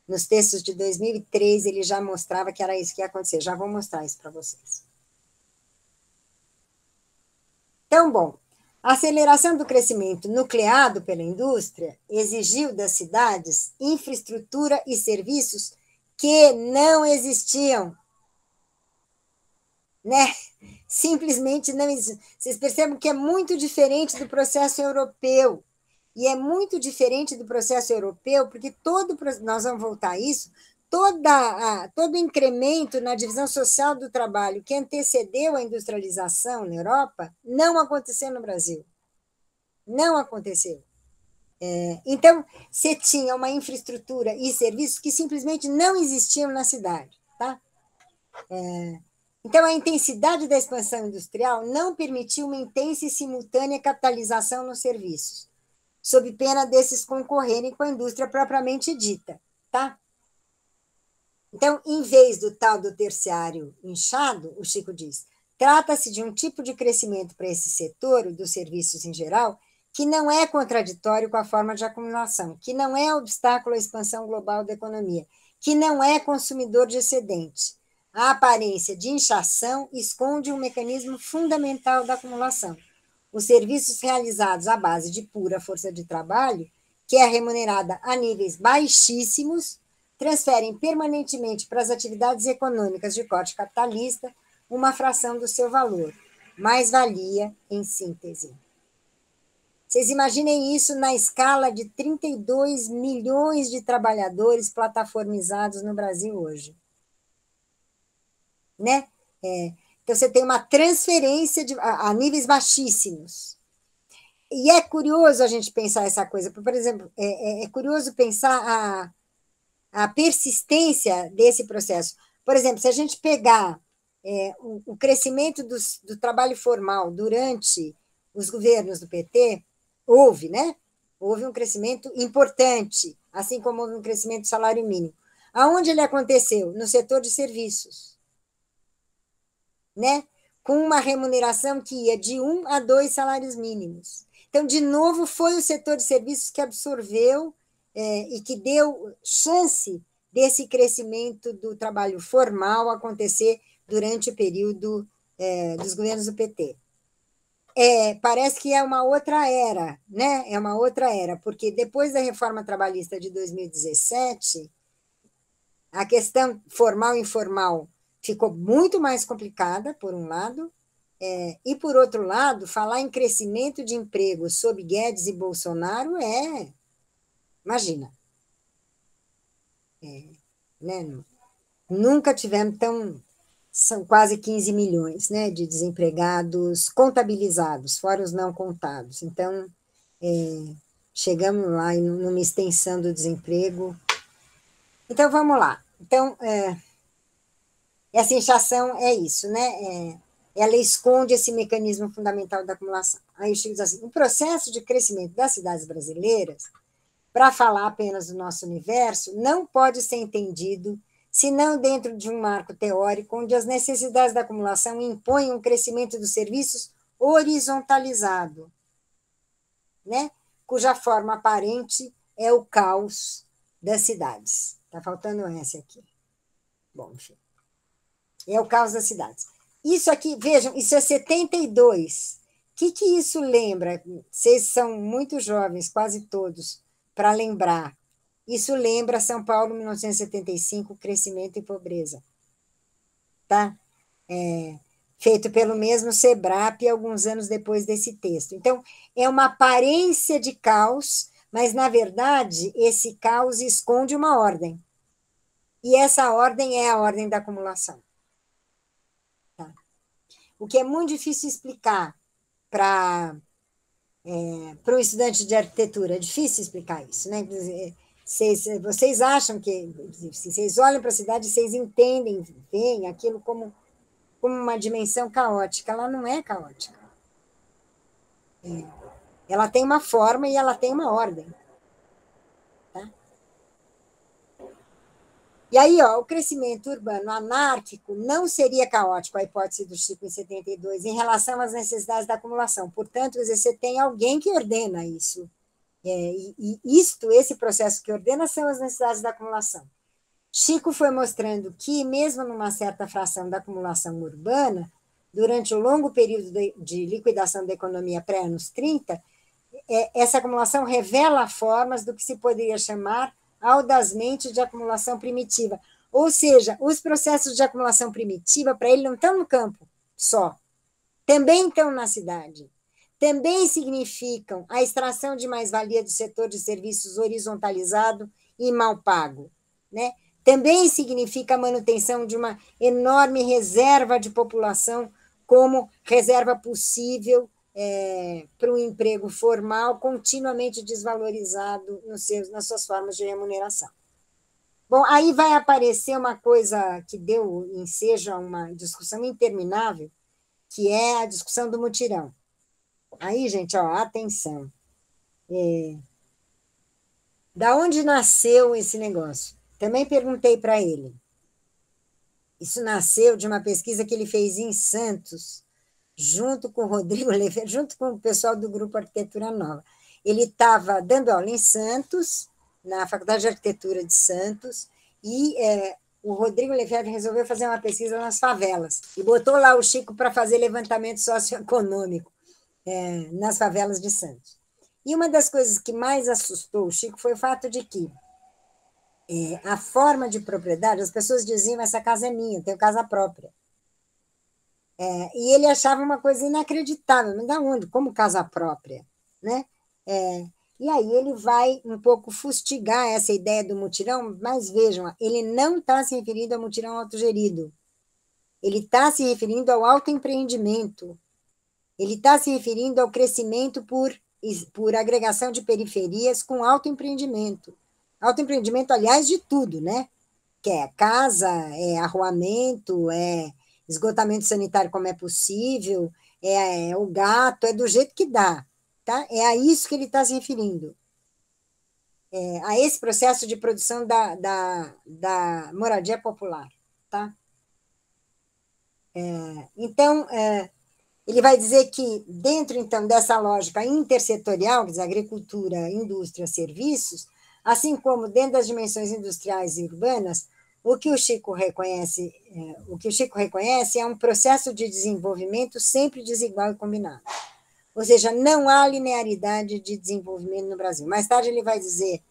Nos textos de 2003, ele já mostrava que era isso que ia acontecer. Já vou mostrar isso para vocês. Então, bom, a aceleração do crescimento nucleado pela indústria exigiu das cidades infraestrutura e serviços que não existiam, né? Simplesmente não existiam. Vocês percebem que é muito diferente do processo europeu. E é muito diferente do processo europeu, porque nós vamos voltar a isso, todo incremento na divisão social do trabalho que antecedeu a industrialização na Europa não aconteceu no Brasil. Não aconteceu. Então, você tinha uma infraestrutura e serviços que simplesmente não existiam na cidade. Tá? Então, a intensidade da expansão industrial não permitiu uma intensa e simultânea capitalização nos serviços, sob pena desses concorrerem com a indústria propriamente dita. Tá? Então, em vez do tal do terciário inchado, o Chico diz, trata-se de um tipo de crescimento para esse setor, o dos serviços em geral, que não é contraditório com a forma de acumulação, que não é obstáculo à expansão global da economia, que não é consumidor de excedente. A aparência de inchação esconde um mecanismo fundamental da acumulação. Os serviços realizados à base de pura força de trabalho, que é remunerada a níveis baixíssimos, transferem permanentemente para as atividades econômicas de corte capitalista uma fração do seu valor, mais-valia em síntese. Vocês imaginem isso na escala de 32 milhões de trabalhadores plataformizados no Brasil hoje. Né? Então, você tem uma transferência a níveis baixíssimos. E é curioso a gente pensar essa coisa. Por exemplo, é curioso pensar a persistência desse processo. Por exemplo, se a gente pegar o crescimento do trabalho formal durante os governos do PT, houve, né? Houve um crescimento importante, assim como houve um crescimento do salário mínimo. Aonde ele aconteceu? No setor de serviços, né? Com uma remuneração que ia de 1 a 2 salários mínimos. Então, de novo, foi o setor de serviços que absorveu e que deu chance desse crescimento do trabalho formal acontecer durante o período dos governos do PT. Parece que é uma outra era, né? É uma outra era, porque depois da reforma trabalhista de 2017, a questão formal e informal ficou muito mais complicada, por um lado, e, por outro lado, falar em crescimento de emprego sob Guedes e Bolsonaro imagina. Né? Nunca tivemos são quase 15 milhões, né, de desempregados contabilizados, fora os não contados. Então, chegamos lá numa extensão do desemprego. Então, vamos lá. Então, essa inchação é isso, né? Ela esconde esse mecanismo fundamental da acumulação. Aí o Chico diz assim, o processo de crescimento das cidades brasileiras, para falar apenas do nosso universo, não pode ser entendido senão dentro de um marco teórico onde as necessidades da acumulação impõem um crescimento dos serviços horizontalizado, né? Cuja forma aparente é o caos das cidades. Está faltando essa aqui. Bom, enfim. É o caos das cidades. Isso aqui, vejam, isso é 72. O que isso lembra? Vocês são muito jovens, quase todos, para lembrar. Isso lembra São Paulo, 1975, crescimento e pobreza. Tá? Feito pelo mesmo SEBRAP, alguns anos depois desse texto. Então, é uma aparência de caos, Mas, na verdade, esse caos esconde uma ordem. E essa ordem é a ordem da acumulação. Tá? O que é muito difícil explicar para o estudante de arquitetura, é difícil explicar isso, né? Vocês acham que, se vocês olham para a cidade, vocês entendem, veem aquilo como uma dimensão caótica. Ela não é caótica. Ela tem uma forma e ela tem uma ordem. Tá? E aí, o crescimento urbano anárquico não seria caótico, a hipótese do Chico em 72, em relação às necessidades da acumulação. Portanto, você tem alguém que ordena isso. Esse processo que ordena são as necessidades da acumulação. Chico foi mostrando que, mesmo numa certa fração da acumulação urbana, durante o longo período de liquidação da economia pré-anos 30, essa acumulação revela formas do que se poderia chamar audazmente de acumulação primitiva. Ou seja, os processos de acumulação primitiva, para ele, não estão no campo só, também estão na cidade. Também significam a extração de mais-valia do setor de serviços horizontalizado e mal pago, né? Também significa a manutenção de uma enorme reserva de população como reserva possível para um emprego formal continuamente desvalorizado nas suas formas de remuneração. Bom, aí vai aparecer uma coisa que deu ensejo a uma discussão interminável, que é a discussão do mutirão. Aí, gente, atenção. Da onde nasceu esse negócio? Também perguntei para ele. Isso nasceu de uma pesquisa que ele fez em Santos, junto com o Rodrigo Lefebvre, junto com o pessoal do Grupo Arquitetura Nova. Ele estava dando aula em Santos, na Faculdade de Arquitetura de Santos, e o Rodrigo Lefebvre resolveu fazer uma pesquisa nas favelas, e botou lá o Chico para fazer levantamento socioeconômico nas favelas de Santos. E uma das coisas que mais assustou o Chico foi o fato de que a forma de propriedade, as pessoas diziam, essa casa é minha, eu tenho casa própria. E ele achava uma coisa inacreditável, mas da onde? Como casa própria? Né? E aí ele vai um pouco fustigar essa ideia do mutirão, mas vejam, ele não está se referindo ao mutirão autogerido, ele está se referindo ao autoempreendimento, ele está se referindo ao crescimento por agregação de periferias com autoempreendimento. Autoempreendimento, aliás, de tudo, né? Que é casa, é arruamento, é esgotamento sanitário como é possível, o gato, é do jeito que dá. Tá? É a isso que ele está se referindo. A esse processo de produção da moradia popular. Tá? Então, ele vai dizer que, dentro, então, dessa lógica intersetorial, quer dizer, agricultura, indústria, serviços, assim como dentro das dimensões industriais e urbanas, o que o Chico reconhece é um processo de desenvolvimento sempre desigual e combinado. Ou seja, não há linearidade de desenvolvimento no Brasil. Mais tarde ele vai dizer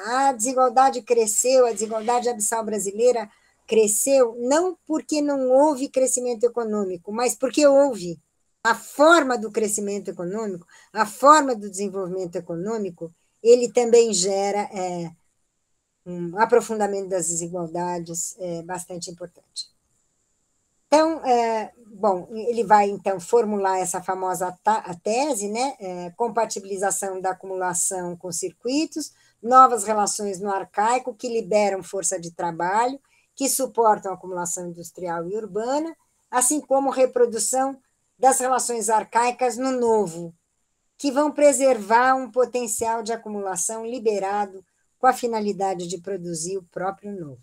a desigualdade cresceu, a desigualdade abissal brasileira cresceu não porque não houve crescimento econômico, mas porque houve. A forma do crescimento econômico, a forma do desenvolvimento econômico, ele também gera um aprofundamento das desigualdades bastante importante. Então, bom, ele vai, então, formular essa famosa tese, né? Compatibilização da acumulação com circuitos, novas relações no arcaico que liberam força de trabalho, que suportam a acumulação industrial e urbana, assim como reprodução das relações arcaicas no novo, que vão preservar um potencial de acumulação liberado com a finalidade de produzir o próprio novo.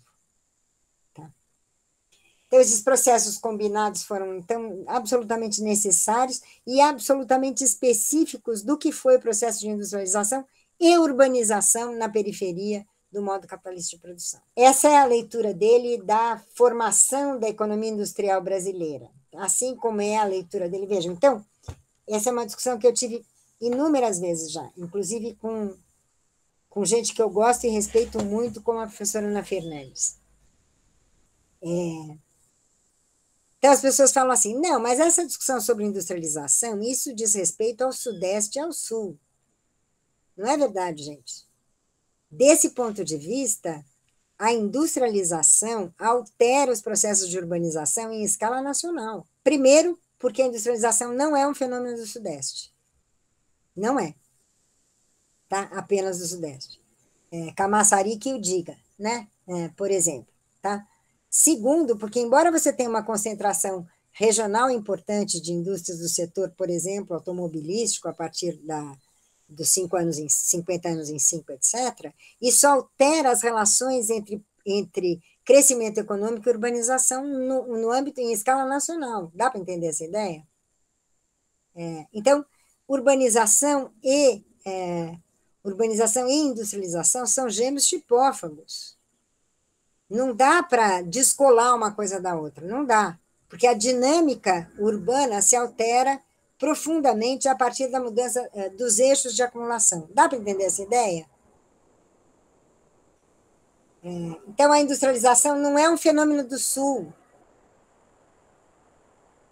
Tá? Então, esses processos combinados foram, então, absolutamente necessários e absolutamente específicos do que foi o processo de industrialização e urbanização na periferia do modo capitalista de produção. Essa é a leitura dele da formação da economia industrial brasileira, assim como é a leitura dele. Vejam, então, essa é uma discussão que eu tive inúmeras vezes já, inclusive com gente que eu gosto e respeito muito, como a professora Ana Fernandes. Então, as pessoas falam assim, não, mas essa discussão sobre industrialização, isso diz respeito ao Sudeste e ao Sul. Não é verdade, gente? Desse ponto de vista, a industrialização altera os processos de urbanização em escala nacional. Primeiro, porque a industrialização não é um fenômeno do Sudeste. Não é. Tá? Apenas do Sudeste. Camaçari que o diga, né? Por exemplo. Tá? Segundo, porque embora você tenha uma concentração regional importante de indústrias do setor, por exemplo, automobilístico, a partir dos 50 anos em 5, etc., isso altera as relações entre crescimento econômico e urbanização no âmbito, em escala nacional. Dá para entender essa ideia? Então, urbanização e industrialização são gêmeos tipófagos. Não dá para descolar uma coisa da outra, não dá, porque a dinâmica urbana se altera profundamente a partir da mudança dos eixos de acumulação. Dá para entender essa ideia? Então, a industrialização não é um fenômeno do Sul,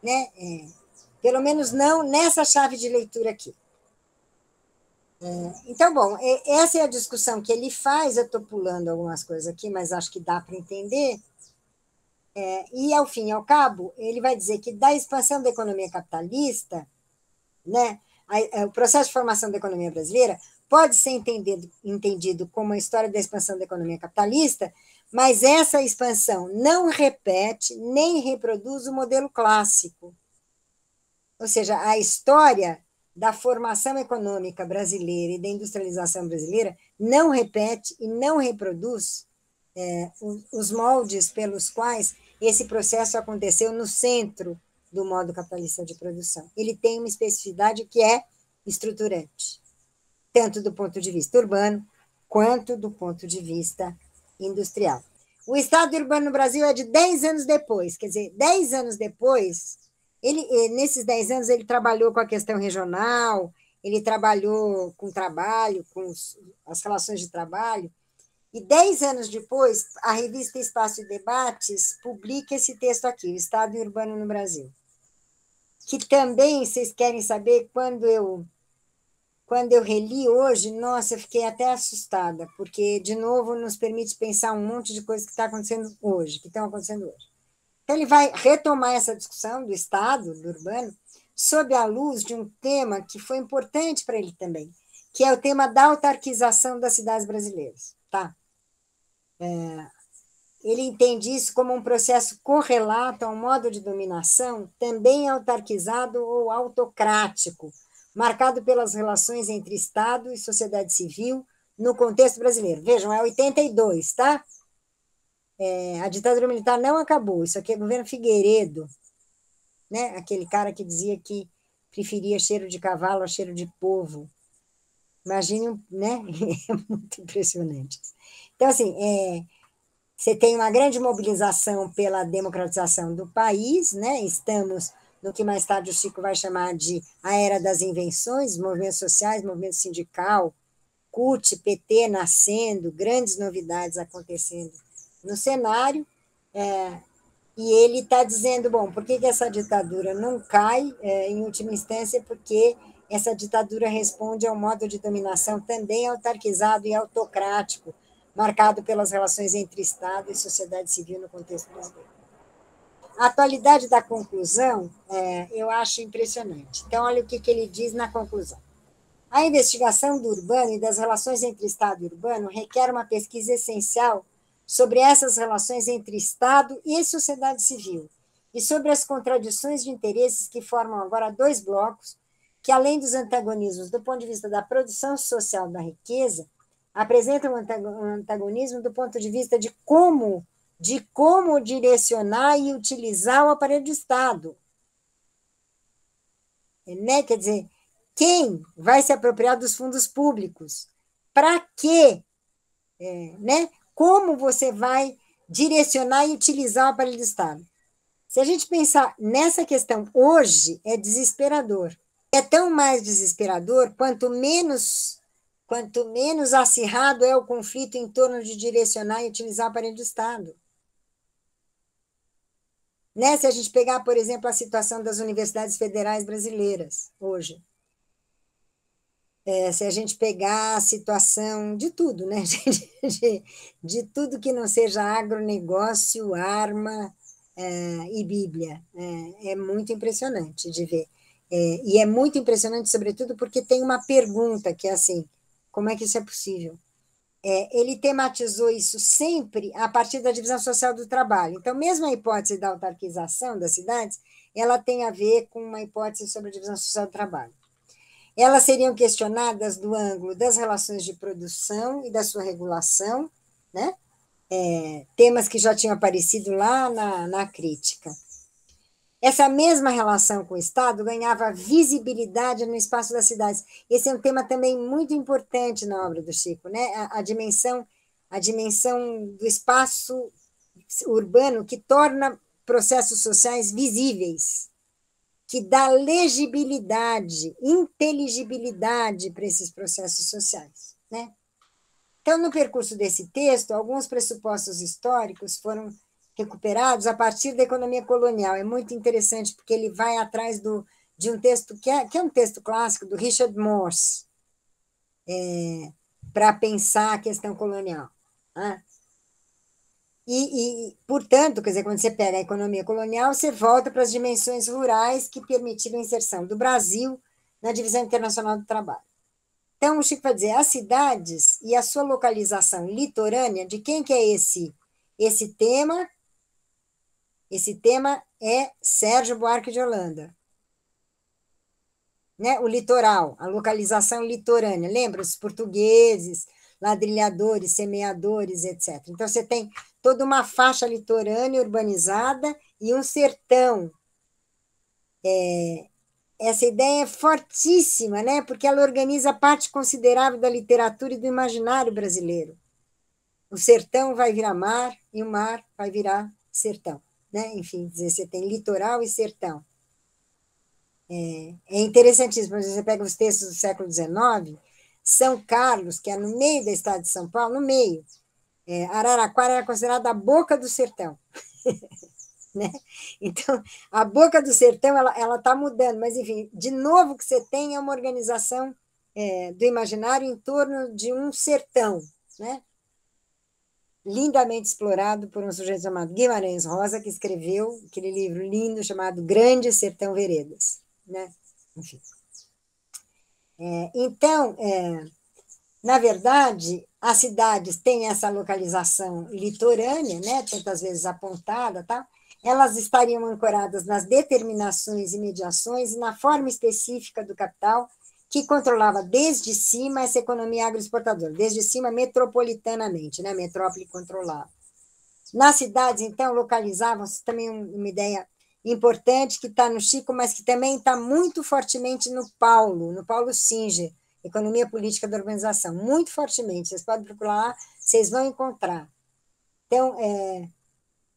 né? Pelo menos não nessa chave de leitura aqui. Então, bom, essa é a discussão que ele faz. Eu estou pulando algumas coisas aqui, mas acho que dá para entender. E, ao fim e ao cabo, ele vai dizer que da expansão da economia capitalista, né, o processo de formação da economia brasileira pode ser entendido como a história da expansão da economia capitalista, mas essa expansão não repete nem reproduz o modelo clássico. Ou seja, a história da formação econômica brasileira e da industrialização brasileira não repete e não reproduz os moldes pelos quais esse processo aconteceu no centro do modo capitalista de produção. Ele tem uma especificidade que é estruturante, tanto do ponto de vista urbano, quanto do ponto de vista industrial. O Estado urbano no Brasil é de 10 anos depois, quer dizer, 10 anos depois, nesses 10 anos ele trabalhou com a questão regional, ele trabalhou com trabalho, com as relações de trabalho, e 10 anos depois, a revista Espaço e Debates publica esse texto aqui, o Estado Urbano no Brasil. Que também, vocês querem saber, quando eu reli hoje, nossa, eu fiquei até assustada, porque, de novo, nos permite pensar um monte de coisas que está acontecendo hoje, que estão acontecendo hoje. Então, ele vai retomar essa discussão do Estado, do urbano, sob a luz de um tema que foi importante para ele também, que é o tema da autarquização das cidades brasileiras. Tá? Ele entende isso como um processo correlato a um modo de dominação também autarquizado ou autocrático, marcado pelas relações entre Estado e sociedade civil no contexto brasileiro. Vejam, é 82, tá? A ditadura militar não acabou, isso aqui é governo Figueiredo, né? Aquele cara que dizia que preferia cheiro de cavalo a cheiro de povo. Imaginem, né? É muito impressionante. Então, assim, você tem uma grande mobilização pela democratização do país, né? Estamos no que mais tarde o Chico vai chamar de a era das invenções, movimentos sociais, movimento sindical, CUT, PT nascendo, grandes novidades acontecendo no cenário, e ele está dizendo, bom, por que essa ditadura não cai, em última instância, porque essa ditadura responde a um modo de dominação também autarquizado e autocrático, marcado pelas relações entre Estado e sociedade civil no contexto brasileiro. A atualidade da conclusão, eu acho impressionante. Então, olha o que ele diz na conclusão. A investigação do urbano e das relações entre Estado e urbano requer uma pesquisa essencial sobre essas relações entre Estado e sociedade civil, e sobre as contradições de interesses que formam agora dois blocos, que, além dos antagonismos do ponto de vista da produção social da riqueza, apresentam um antagonismo do ponto de vista de como direcionar e utilizar o aparelho de Estado. Né? Quer dizer, quem vai se apropriar dos fundos públicos? Para quê? Né? Como você vai direcionar e utilizar o aparelho de Estado? Se a gente pensar nessa questão hoje, é desesperador. É tão mais desesperador quanto menos acirrado é o conflito em torno de direcionar e utilizar o aparelho de Estado. Né? Se a gente pegar, por exemplo, a situação das universidades federais brasileiras hoje. se a gente pegar a situação de tudo, né? De tudo que não seja agronegócio, arma e Bíblia. É muito impressionante de ver. E é muito impressionante, sobretudo, porque tem uma pergunta que é assim, como é que isso é possível? Ele tematizou isso sempre a partir da divisão social do trabalho. Então, mesmo a hipótese da autarquização das cidades, ela tem a ver com uma hipótese sobre a divisão social do trabalho. Elas seriam questionadas do ângulo das relações de produção e da sua regulação, né? Temas que já tinham aparecido lá na crítica. Essa mesma relação com o Estado ganhava visibilidade no espaço das cidades. Esse é um tema também muito importante na obra do Chico, né? A dimensão do espaço urbano que torna processos sociais visíveis, que dá legibilidade, inteligibilidade para esses processos sociais, né? Então, no percurso desse texto, alguns pressupostos históricos foram recuperados a partir da economia colonial. É muito interessante, porque ele vai atrás de um texto que é um texto clássico, do Richard Morse, para pensar a questão colonial. Né? Portanto, quer dizer, quando você pega a economia colonial, você volta para as dimensões rurais que permitiram a inserção do Brasil na divisão internacional do trabalho. Então, o Chico vai dizer, as cidades e a sua localização litorânea, de quem que é esse tema? Esse tema é Sérgio Buarque de Holanda. Né? O litoral, a localização litorânea. Lembra? Os portugueses, ladrilhadores, semeadores, etc. Então, você tem toda uma faixa litorânea urbanizada e um sertão. Essa ideia é fortíssima, né? Porque ela organiza parte considerável da literatura e do imaginário brasileiro. O sertão vai virar mar e o mar vai virar sertão. Né? Enfim, dizer, você tem litoral e sertão. É interessantíssimo. Por exemplo, você pega os textos do século XIX, São Carlos, que é no meio do estado de São Paulo, no meio. Araraquara era considerada a boca do sertão. Né? Então, a boca do sertão ela está mudando, mas, enfim, de novo o que você tem é uma organização do imaginário em torno de um sertão, né? Lindamente explorado por um sujeito chamado Guimarães Rosa, que escreveu aquele livro lindo chamado Grande Sertão Veredas. Né? Enfim. Então, na verdade, as cidades têm essa localização litorânea, né? Tantas vezes apontada, tá? Elas estariam ancoradas nas determinações e mediações e na forma específica do capital que controlava desde cima essa economia agroexportadora, desde cima metropolitanamente, né? A metrópole controlava. Nas cidades, então, localizavam-se também uma ideia importante que está no Chico, mas que também está muito fortemente no Paulo Singer, Economia Política da Urbanização, muito fortemente. Vocês podem procurar lá, vocês vão encontrar. Então,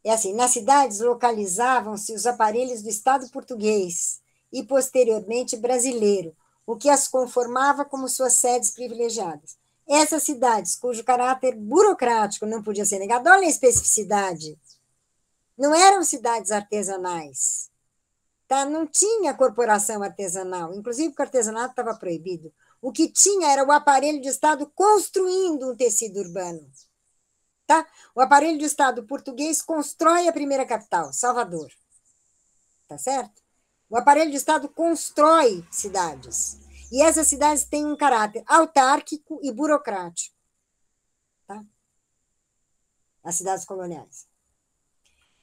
assim, nas cidades localizavam-se os aparelhos do Estado português e, posteriormente, brasileiro, o que as conformava como suas sedes privilegiadas. Essas cidades, cujo caráter burocrático não podia ser negado, olha a especificidade, não eram cidades artesanais, tá? Não tinha corporação artesanal, inclusive porque o artesanato estava proibido. O que tinha era o aparelho de Estado construindo um tecido urbano. Tá? O aparelho de Estado português constrói a primeira capital, Salvador. Tá certo? O aparelho de Estado constrói cidades. E essas cidades têm um caráter autárquico e burocrático. Tá? As cidades coloniais.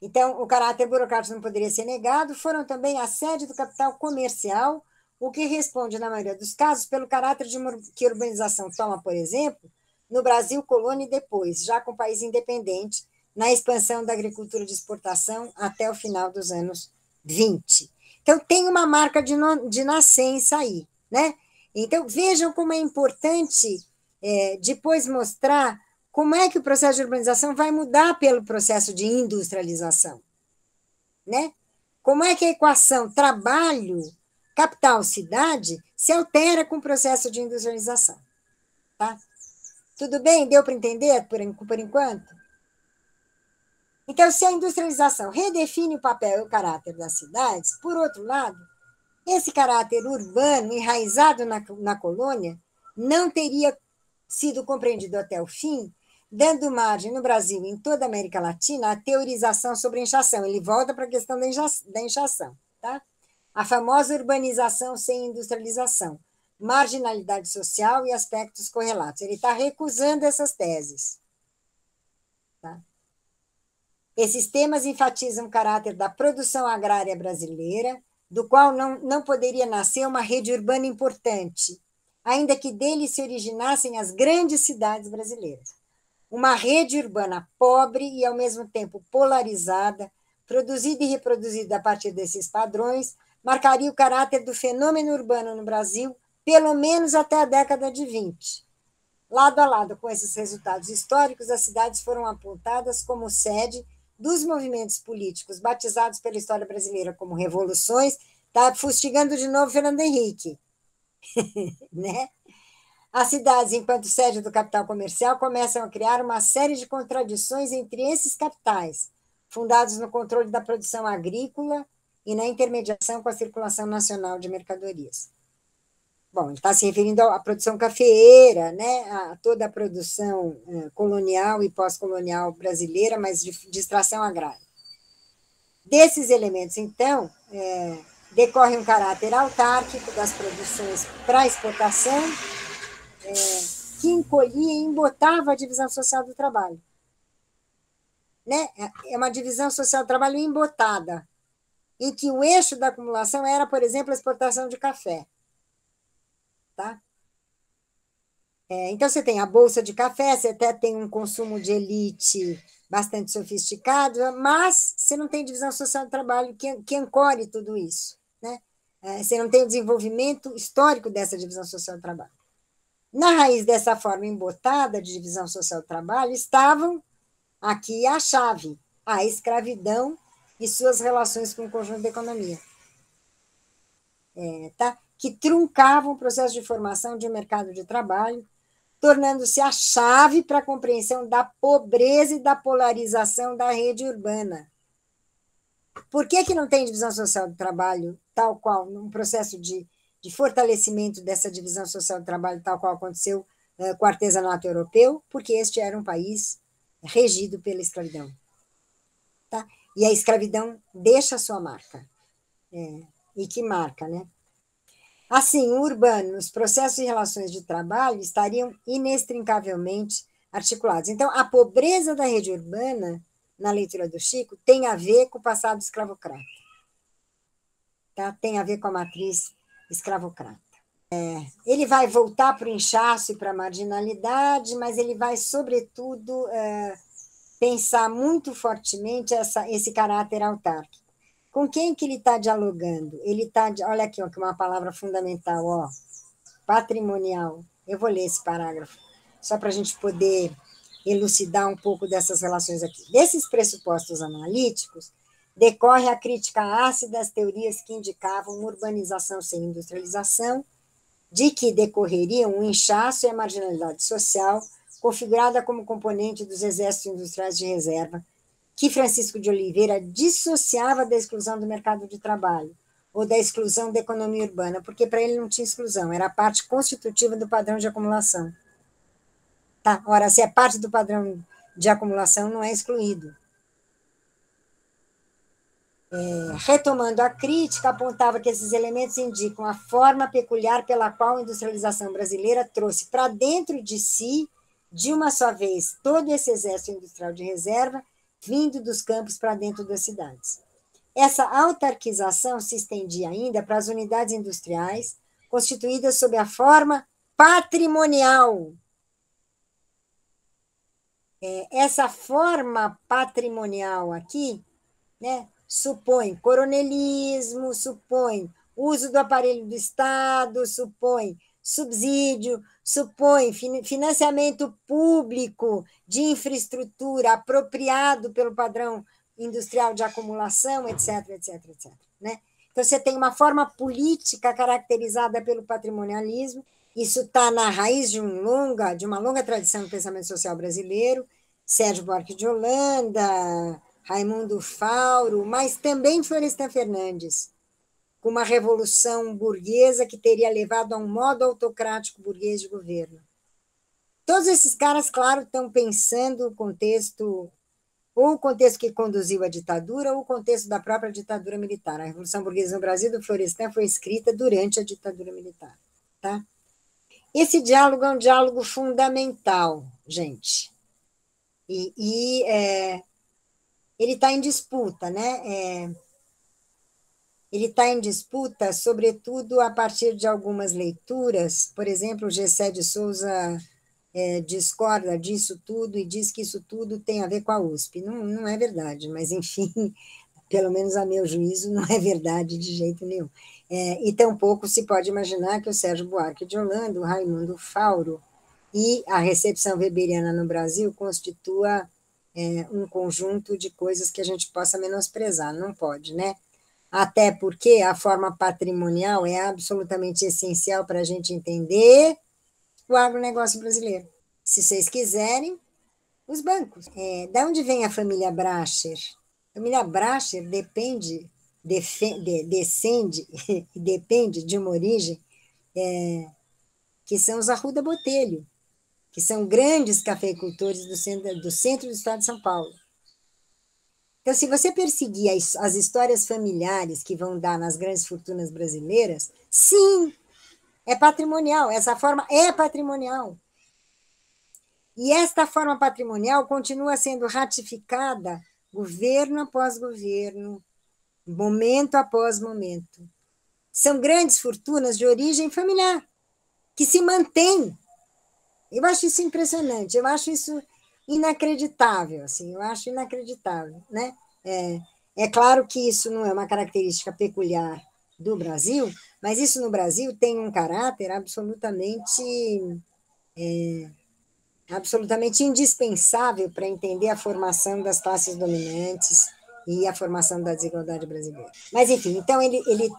Então, o caráter burocrático não poderia ser negado, foram também a sede do capital comercial, o que responde, na maioria dos casos, pelo caráter que a urbanização toma, por exemplo, no Brasil, colônia e depois, já com o país independente, na expansão da agricultura de exportação até o final dos anos 20. Então, tem uma marca de nascença aí, né? Então, vejam como é importante depois mostrar como é que o processo de urbanização vai mudar pelo processo de industrialização, né? Como é que a equação trabalho, capital, cidade se altera com o processo de industrialização, tá? Tudo bem? Deu para entender por enquanto? Então, se a industrialização redefine o papel e o caráter das cidades, por outro lado, esse caráter urbano, enraizado na colônia, não teria sido compreendido até o fim, dando margem no Brasil e em toda a América Latina à teorização sobre a inchação. Ele volta para a questão da inchação. Tá? A famosa urbanização sem industrialização, marginalidade social e aspectos correlatos. Ele está recusando essas teses. Tá? Esses temas enfatizam o caráter da produção agrária brasileira, do qual não poderia nascer uma rede urbana importante, ainda que dele se originassem as grandes cidades brasileiras. Uma rede urbana pobre e, ao mesmo tempo, polarizada, produzida e reproduzida a partir desses padrões, marcaria o caráter do fenômeno urbano no Brasil, pelo menos até a década de 20. Lado a lado com esses resultados históricos, as cidades foram apontadas como sede dos movimentos políticos batizados pela história brasileira como revoluções. Está fustigando de novo Fernando Henrique. Né? As cidades, enquanto sede do capital comercial, começam a criar uma série de contradições entre esses capitais, fundados no controle da produção agrícola e na intermediação com a circulação nacional de mercadorias. Bom, ele está se referindo à produção cafeeira, né, a toda a produção colonial e pós-colonial brasileira, mas de extração agrária. Desses elementos, então, decorre um caráter autárquico das produções para exportação, que encolhia e embotava a divisão social do trabalho. Né? É uma divisão social do trabalho embotada, em que o eixo da acumulação era, por exemplo, a exportação de café. Tá? Então, você tem a bolsa de café, você até tem um consumo de elite bastante sofisticado, mas você não tem divisão social do trabalho que ancore tudo isso. Né? Você não tem o desenvolvimento histórico dessa divisão social do trabalho. Na raiz dessa forma embotada de divisão social do trabalho estavam aqui a chave, a escravidão e suas relações com o conjunto da economia. Tá? Que truncavam o processo de formação de um mercado de trabalho, tornando-se a chave para a compreensão da pobreza e da polarização da rede urbana. Por que não tem divisão social do trabalho, tal qual, num processo de fortalecimento dessa divisão social do trabalho, tal qual aconteceu com o artesanato europeu? Porque este era um país regido pela escravidão. Tá? E a escravidão deixa a sua marca. E que marca, né? Assim, o urbano, os processos e relações de trabalho estariam inextricavelmente articulados. Então, a pobreza da rede urbana, na leitura do Chico, tem a ver com o passado escravocrata. Tá? Tem a ver com a matriz escravocrata. Ele vai voltar para o inchaço e para a marginalidade, mas ele vai, sobretudo, pensar muito fortemente esse caráter autárquico. Com quem que ele está dialogando? Ele está, olha aqui, uma palavra fundamental, patrimonial. Eu vou ler esse parágrafo, só para a gente poder elucidar um pouco dessas relações aqui. Desses pressupostos analíticos, decorre a crítica ácida às teorias que indicavam urbanização sem industrialização, de que decorreriam o inchaço e a marginalidade social, configurada como componente dos exércitos industriais de reserva, que Francisco de Oliveira dissociava da exclusão do mercado de trabalho, ou da exclusão da economia urbana, porque para ele não tinha exclusão, era parte constitutiva do padrão de acumulação. Tá? Ora, se é parte do padrão de acumulação, não é excluído. Retomando a crítica, apontava que esses elementos indicam a forma peculiar pela qual a industrialização brasileira trouxe para dentro de si, de uma só vez, todo esse exército industrial de reserva, vindo dos campos para dentro das cidades. Essa autarquização se estendia ainda para as unidades industriais, constituídas sob a forma patrimonial. Essa forma patrimonial aqui, né, supõe coronelismo, supõe uso do aparelho do Estado, supõe subsídio, supõe financiamento público de infraestrutura apropriado pelo padrão industrial de acumulação, etc, etc, etc. Né? Então, você tem uma forma política caracterizada pelo patrimonialismo, isso está na raiz de uma longa tradição do pensamento social brasileiro, Sérgio Buarque de Holanda, Raimundo Fauro, mas também Florestan Fernandes, com uma revolução burguesa que teria levado a um modo autocrático burguês de governo. Todos esses caras, claro, estão pensando o contexto, ou o contexto que conduziu à ditadura, ou o contexto da própria ditadura militar. A Revolução Burguesa no Brasil, do Florestan, foi escrita durante a ditadura militar. Tá? Esse diálogo é um diálogo fundamental, gente. Ele está em disputa, né? Ele está em disputa, sobretudo a partir de algumas leituras. Por exemplo, o Gessé de Souza discorda disso tudo e diz que isso tudo tem a ver com a USP. Não é verdade, mas, enfim, pelo menos a meu juízo, não é verdade de jeito nenhum. E tampouco se pode imaginar que o Sérgio Buarque de Holanda, o Raimundo Fauro e a recepção weberiana no Brasil constitua um conjunto de coisas que a gente possa menosprezar. Não pode, né? Até porque a forma patrimonial é absolutamente essencial para a gente entender o agronegócio brasileiro. Se vocês quiserem, os bancos. Da onde vem a família Bracher? A família Bracher descende e depende de uma origem que são os Arruda Botelho, que são grandes cafeicultores do centro do estado de São Paulo. Então, se você perseguir as histórias familiares que vão dar nas grandes fortunas brasileiras, sim, é patrimonial, essa forma é patrimonial. E esta forma patrimonial continua sendo ratificada governo após governo, momento após momento. São grandes fortunas de origem familiar, que se mantêm. Eu acho isso impressionante, eu acho isso inacreditável, assim, eu acho inacreditável, né? É claro que isso não é uma característica peculiar do Brasil, mas isso no Brasil tem um caráter absolutamente indispensável para entender a formação das classes dominantes e a formação da desigualdade brasileira. Mas, enfim, então ele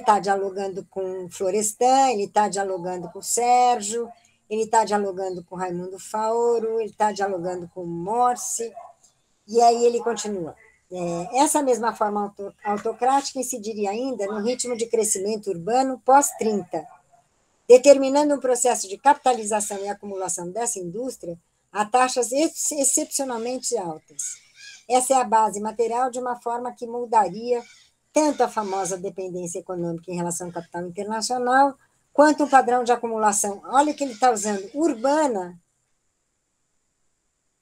tá dialogando com Florestan, ele está dialogando com Sérgio, ele está dialogando com Raimundo Fauro, ele está dialogando com Morse, e aí ele continua. Essa mesma forma autocrática incidiria ainda no ritmo de crescimento urbano pós-30, determinando um processo de capitalização e acumulação dessa indústria a taxas excepcionalmente altas. Essa é a base material de uma forma que moldaria tanto a famosa dependência econômica em relação ao capital internacional, quanto um padrão de acumulação, olha o que ele está usando, urbana,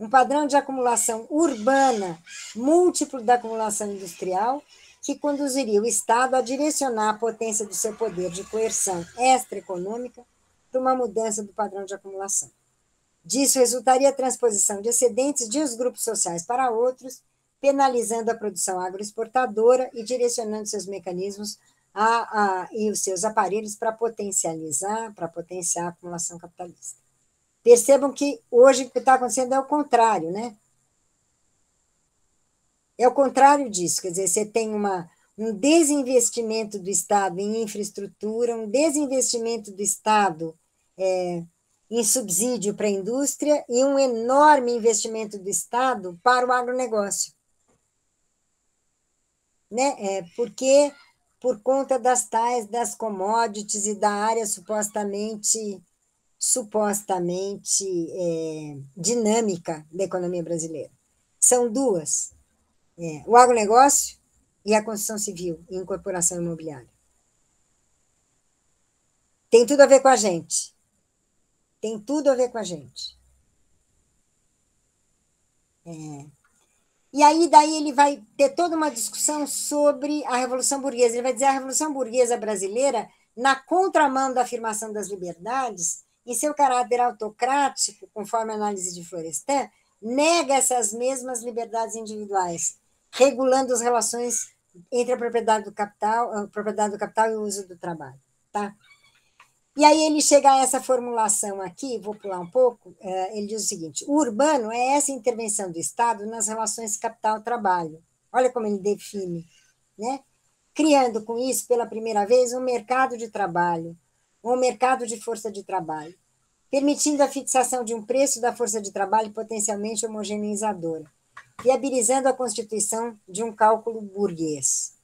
um padrão de acumulação urbana múltiplo da acumulação industrial, que conduziria o Estado a direcionar a potência do seu poder de coerção extraeconômica para uma mudança do padrão de acumulação. Disso resultaria a transposição de excedentes de uns grupos sociais para outros, penalizando a produção agroexportadora e direcionando seus mecanismos e os seus aparelhos para potenciar a acumulação capitalista. Percebam que hoje o que está acontecendo é o contrário, né? É o contrário disso, quer dizer, você tem um desinvestimento do Estado em infraestrutura, um desinvestimento do Estado em subsídio para a indústria e um enorme investimento do Estado para o agronegócio. Né? Porque por conta das commodities e da área supostamente dinâmica da economia brasileira. São duas, o agronegócio e a construção civil e incorporação imobiliária. Tem tudo a ver com a gente. Tem tudo a ver com a gente. E aí, daí ele vai ter toda uma discussão sobre a Revolução Burguesa. Ele vai dizer a Revolução Burguesa brasileira, na contramão da afirmação das liberdades, em seu caráter autocrático, conforme a análise de Florestan, nega essas mesmas liberdades individuais, regulando as relações entre a propriedade do capital e o uso do trabalho. Tá? E aí ele chega a essa formulação aqui, vou pular um pouco, ele diz o seguinte: o urbano é essa intervenção do Estado nas relações capital-trabalho. Olha como ele define, né? Criando com isso, pela primeira vez, um mercado de trabalho, um mercado de força de trabalho, permitindo a fixação de um preço da força de trabalho potencialmente homogeneizadora, viabilizando a constituição de um cálculo burguês.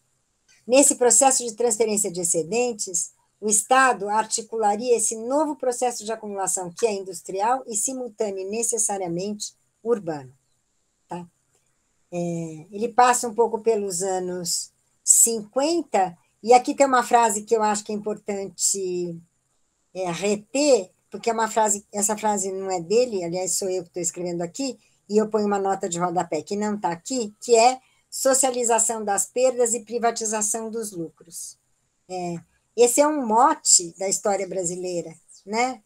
Nesse processo de transferência de excedentes, o Estado articularia esse novo processo de acumulação que é industrial e simultâneo e necessariamente urbano. Tá? Ele passa um pouco pelos anos 50, e aqui tem uma frase que eu acho que é importante reter, porque é uma frase, essa frase não é dele, aliás, sou eu que estou escrevendo aqui, e eu ponho uma nota de rodapé que não está aqui, que é socialização das perdas e privatização dos lucros. Esse é um mote da história brasileira, né?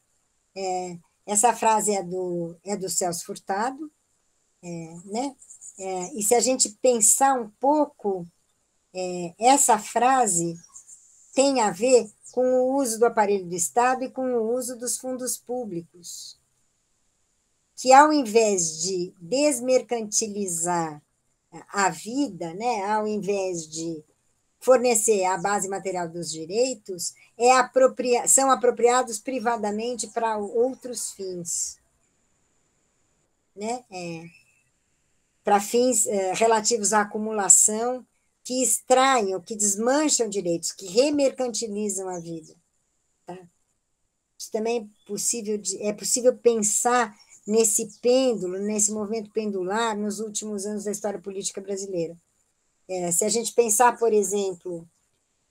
Essa frase é do Celso Furtado, né? E se a gente pensar um pouco, essa frase tem a ver com o uso do aparelho do Estado e com o uso dos fundos públicos, que ao invés de desmercantilizar a vida, né, ao invés de fornecer a base material dos direitos, são apropriados privadamente para outros fins, né? Para fins relativos à acumulação, que extraem ou que desmancham direitos, que remercantilizam a vida. Tá? Isso também é possível pensar nesse pêndulo, nesse movimento pendular nos últimos anos da história política brasileira. Se a gente pensar, por exemplo,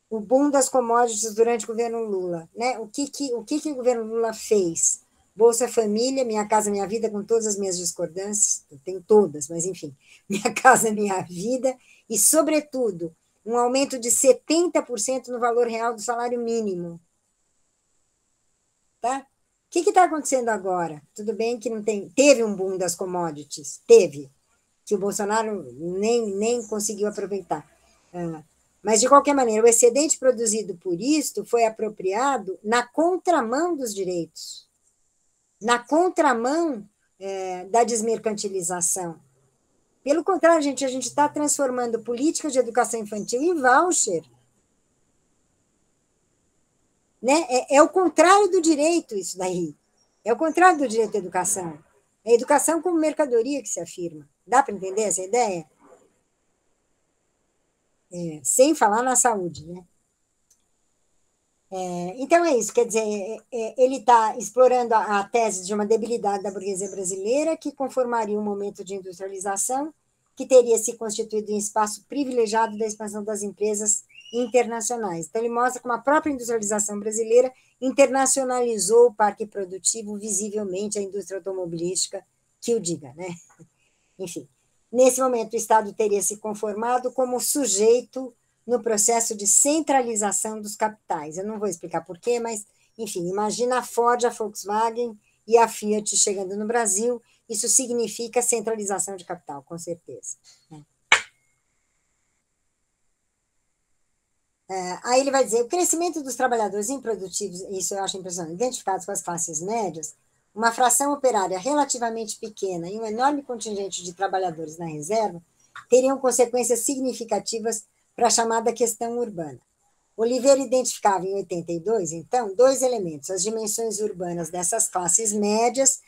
o boom das commodities durante o governo Lula, né? O que o governo Lula fez? Bolsa Família, Minha Casa Minha Vida, com todas as minhas discordâncias, eu tenho todas, mas enfim, Minha Casa Minha Vida, e, sobretudo, um aumento de 70% no valor real do salário mínimo. Tá? O que está acontecendo agora? Tudo bem que não teve um boom das commodities, teve, que o Bolsonaro nem conseguiu aproveitar. Mas, de qualquer maneira, o excedente produzido por isto foi apropriado na contramão dos direitos, na contramão da desmercantilização. Pelo contrário, a gente está transformando políticas de educação infantil em voucher. Né? É o contrário do direito, isso daí. É o contrário do direito à educação. É a educação como mercadoria que se afirma. Dá para entender essa ideia? Sem falar na saúde, né? Então é isso, quer dizer, ele está explorando a tese de uma debilidade da burguesia brasileira que conformaria um momento de industrialização que teria se constituído em espaço privilegiado da expansão das empresas internacionais. Então ele mostra como a própria industrialização brasileira internacionalizou o parque produtivo, visivelmente a indústria automobilística, que o diga, né? Enfim, nesse momento o Estado teria se conformado como sujeito no processo de centralização dos capitais. Eu não vou explicar porquê, mas, enfim, imagina a Ford, a Volkswagen e a Fiat chegando no Brasil, isso significa centralização de capital, com certeza. Aí ele vai dizer, o crescimento dos trabalhadores improdutivos, isso eu acho impressionante, identificados com as classes médias, uma fração operária relativamente pequena e um enorme contingente de trabalhadores na reserva teriam consequências significativas para a chamada questão urbana. Oliveira identificava em 82, então, dois elementos, as dimensões urbanas dessas classes médias.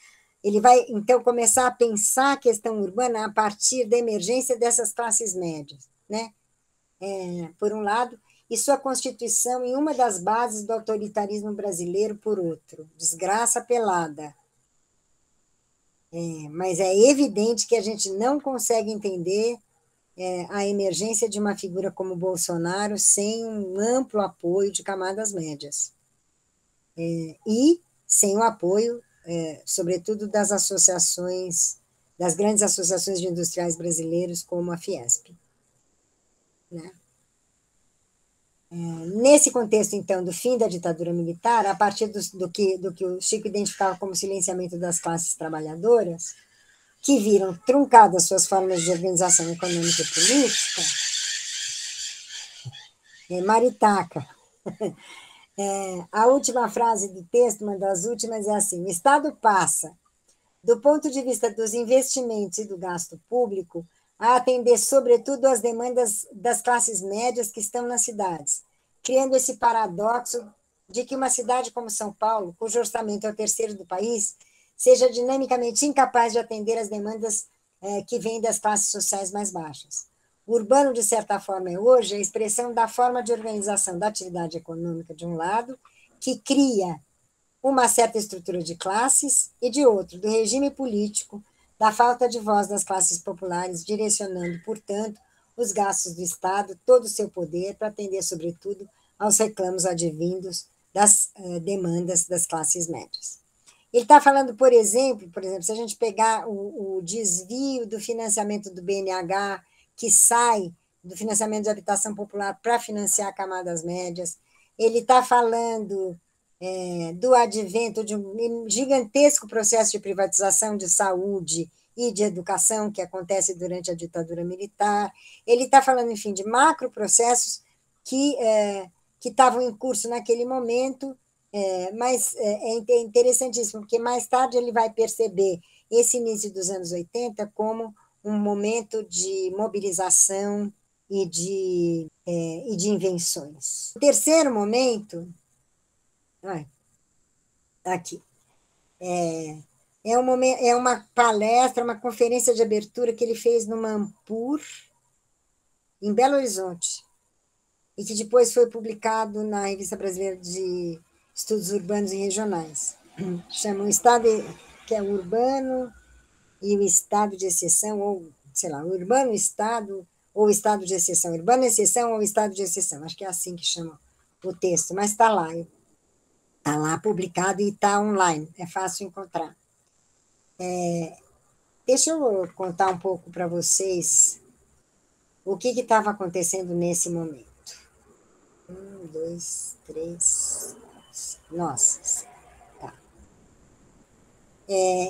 Ele vai, então, começar a pensar a questão urbana a partir da emergência dessas classes médias, né? Por um lado, e sua constituição em uma das bases do autoritarismo brasileiro, por outro. Desgraça pelada. Mas é evidente que a gente não consegue entender a emergência de uma figura como Bolsonaro sem um amplo apoio de camadas médias. E sem o apoio, sobretudo, das associações, das grandes associações de industriais brasileiros, como a Fiesp. Né? Nesse contexto, então, do fim da ditadura militar, a partir do que o Chico identificava como silenciamento das classes trabalhadoras, que viram truncadas suas formas de organização econômica e política, maritaca. A última frase do texto, uma das últimas, é assim: o Estado passa, do ponto de vista dos investimentos e do gasto público, a atender, sobretudo, às demandas das classes médias que estão nas cidades, criando esse paradoxo de que uma cidade como São Paulo, cujo orçamento é o terceiro do país, seja dinamicamente incapaz de atender às demandas que vêm das classes sociais mais baixas. O urbano, de certa forma, é hoje a expressão da forma de organização da atividade econômica, de um lado, que cria uma certa estrutura de classes, e de outro, do regime político, da falta de voz das classes populares, direcionando, portanto, os gastos do Estado, todo o seu poder, para atender, sobretudo, aos reclamos advindos das demandas das classes médias. Ele está falando, por exemplo, se a gente pegar o desvio do financiamento do BNH, que sai do financiamento de habitação popular para financiar camadas médias, ele está falando do advento de um gigantesco processo de privatização de saúde e de educação que acontece durante a ditadura militar. Ele está falando, enfim, de macroprocessos que estavam em curso naquele momento, mas é interessantíssimo, porque mais tarde ele vai perceber esse início dos anos 80 como um momento de mobilização e de invenções. O terceiro momento, aqui, é uma palestra, uma conferência de abertura que ele fez no Mampur, em Belo Horizonte, e que depois foi publicado na Revista Brasileira de Estudos Urbanos e Regionais. Chama o Estado, que é o urbano e o estado de exceção, ou, sei lá, urbano estado, ou estado de exceção, urbano exceção ou estado de exceção, acho que é assim que chama o texto, mas está lá publicado e está online, é fácil encontrar. Deixa eu contar um pouco para vocês o que estava acontecendo nesse momento. 1, 2, 3, nossa, tá.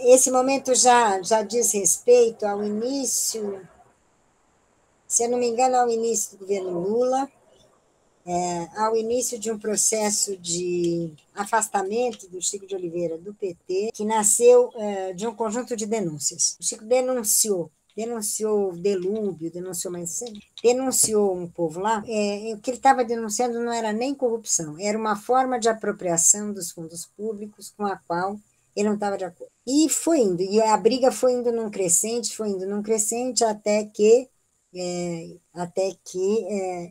Esse momento já diz respeito ao início, se eu não me engano, ao início do governo Lula, ao início de um processo de afastamento do Chico de Oliveira do PT, que nasceu de um conjunto de denúncias. O Chico denunciou o delúbio, denunciou um povo lá. O que ele estava denunciando não era nem corrupção, era uma forma de apropriação dos fundos públicos com a qual ele não estava de acordo. E foi indo, e a briga foi indo num crescente, até que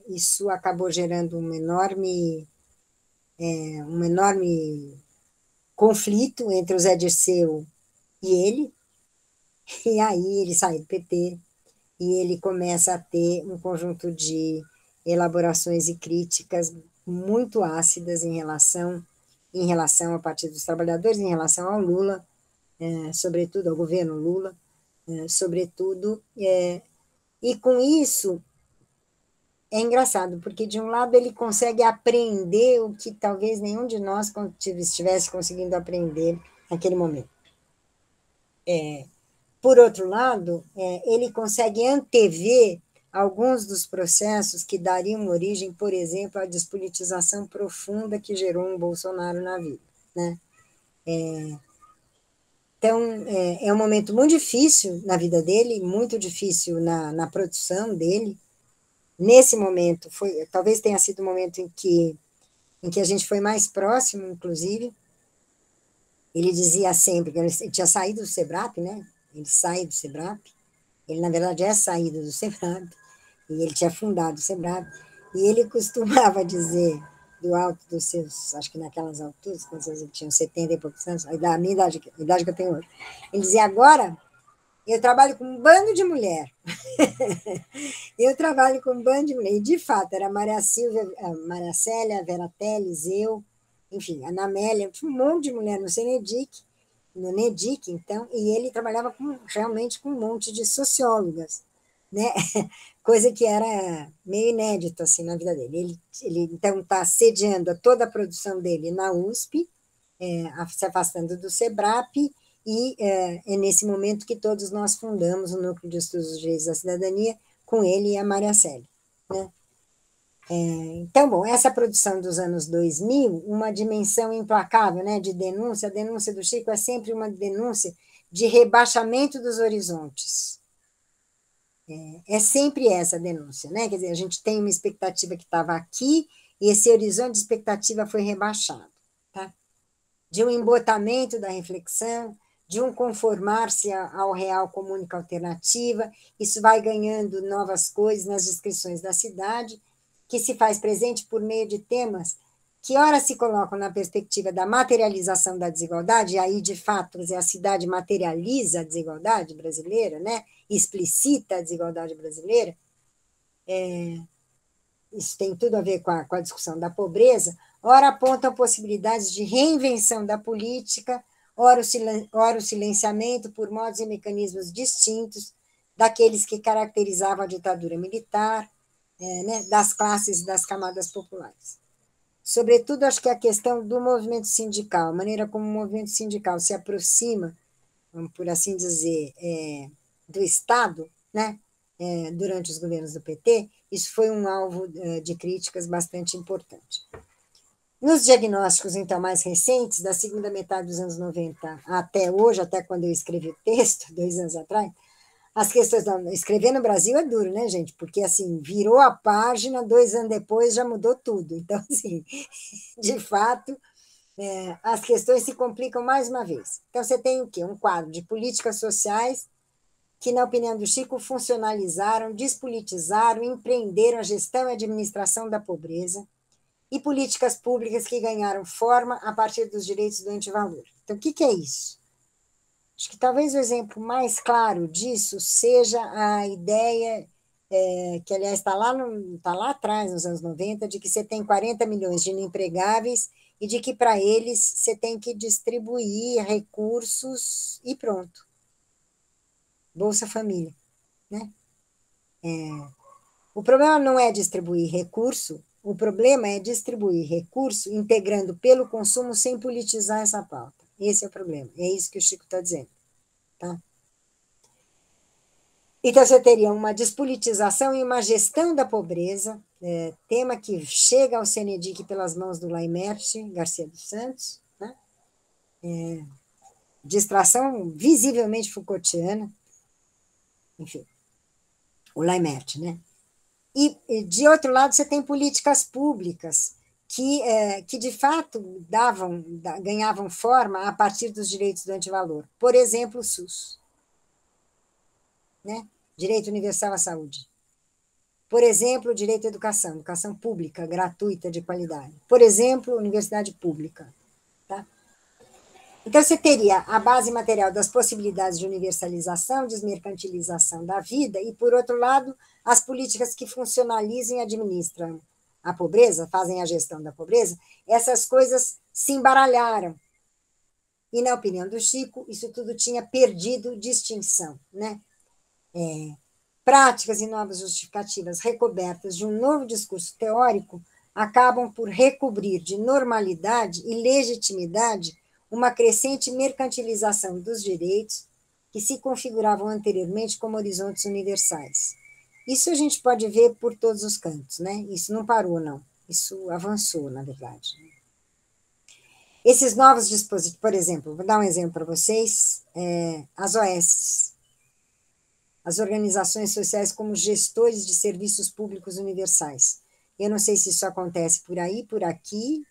isso acabou gerando um enorme conflito entre o Zé Dirceu e ele, e aí ele sai do PT, e ele começa a ter um conjunto de elaborações e críticas muito ácidas em relação ao Partido dos Trabalhadores, em relação ao Lula, sobretudo ao governo Lula, sobretudo, e com isso é engraçado, porque de um lado ele consegue aprender o que talvez nenhum de nós estivesse conseguindo aprender naquele momento. Por outro lado, ele consegue antever alguns dos processos que dariam origem, por exemplo, à despolitização profunda que gerou um Bolsonaro na vida, né? Então, é um momento muito difícil na vida dele, muito difícil na produção dele. Nesse momento, talvez tenha sido o momento em que a gente foi mais próximo, inclusive. Ele dizia sempre que ele tinha saído do SEBRAP, né? Ele sai do SEBRAP, ele, na verdade, é saído do SEBRAP, e ele tinha fundado o SEBRAP, e ele costumava dizer, do alto dos seus, acho que naquelas alturas, quando ele tinha 70 e poucos anos, a minha idade, a idade que eu tenho hoje, ele dizia, agora eu trabalho com um bando de mulher. Eu trabalho com um bando de mulher. E, de fato, era a Maria Silvia, a Maria Célia, a Vera Teles, eu, enfim, a Ana Amélia, um monte de mulher no NEDIC, então, e ele trabalhava realmente com um monte de sociólogas, né? Coisa que era meio inédita assim, na vida dele. Ele então, está sediando toda a produção dele na USP, se afastando do SEBRAP, e é nesse momento que todos nós fundamos o Núcleo de Estudos dos Direitos da Cidadania, com ele e a Maria Célia, né? Então, bom, essa produção dos anos 2000, uma dimensão implacável, né, de denúncia, a denúncia do Chico é sempre uma denúncia de rebaixamento dos horizontes. É sempre essa denúncia, né? Quer dizer, a gente tem uma expectativa que estava aqui e esse horizonte de expectativa foi rebaixado, tá? De um embotamento da reflexão, de um conformar-se ao real como única alternativa. Isso vai ganhando novas coisas nas descrições da cidade, que se faz presente por meio de temas que ora se colocam na perspectiva da materialização da desigualdade, e aí, de fato, a cidade materializa a desigualdade brasileira, né? Explicita a desigualdade brasileira. Isso tem tudo a ver com a discussão da pobreza. Ora apontam possibilidades de reinvenção da política, ora o silenciamento por modos e mecanismos distintos daqueles que caracterizavam a ditadura militar, né, das classes e das camadas populares. Sobretudo, acho que a questão do movimento sindical, a maneira como o movimento sindical se aproxima, por assim dizer, do Estado, né, durante os governos do PT, isso foi um alvo de críticas bastante importante. Nos diagnósticos, então, mais recentes, da segunda metade dos anos 90 até hoje, até quando eu escrevi o texto, 2 anos atrás, as questões... Escrever no Brasil é duro, né, gente? Porque, assim, virou a página, 2 anos depois já mudou tudo. Então, assim, de fato, as questões se complicam mais uma vez. Então, você tem o quê? Um quadro de políticas sociais que, na opinião do Chico, funcionalizaram, despolitizaram, empreenderam a gestão e administração da pobreza, e políticas públicas que ganharam forma a partir dos direitos do antivalor. Então, o que é isso? Acho que talvez o exemplo mais claro disso seja a ideia, que, aliás, está lá atrás, nos anos 90, de que você tem 40 milhões de inempregáveis e de que, para eles, você tem que distribuir recursos e pronto. Bolsa Família, né? O problema não é distribuir recurso, o problema é distribuir recurso integrando pelo consumo sem politizar essa pauta. Esse é o problema, é isso que o Chico está dizendo. Tá? Então, você teria uma despolitização e uma gestão da pobreza, tema que chega ao CNEDIC pelas mãos do Laimert Garcia dos Santos, né? Distração visivelmente Foucaultiana, enfim, o Laimert, né? E, de outro lado, você tem políticas públicas que de fato ganhavam forma a partir dos direitos do antivalor. Por exemplo, o SUS, né? Direito Universal à Saúde. Por exemplo, o direito à educação pública, gratuita, de qualidade. Por exemplo, universidade pública. Tá? Então, você teria a base material das possibilidades de universalização, desmercantilização da vida, e, por outro lado, as políticas que funcionalizam e administram a pobreza, fazem a gestão da pobreza, essas coisas se embaralharam. E, na opinião do Chico, isso tudo tinha perdido distinção, né? Práticas e novas justificativas recobertas de um novo discurso teórico acabam por recobrir de normalidade e legitimidade uma crescente mercantilização dos direitos que se configuravam anteriormente como horizontes universais. Isso a gente pode ver por todos os cantos, né? Isso não parou, não. Isso avançou, na verdade. Esses novos dispositivos, por exemplo, vou dar um exemplo para vocês, as OS, as organizações sociais como gestores de serviços públicos universais. Eu não sei se isso acontece por aí, por aqui.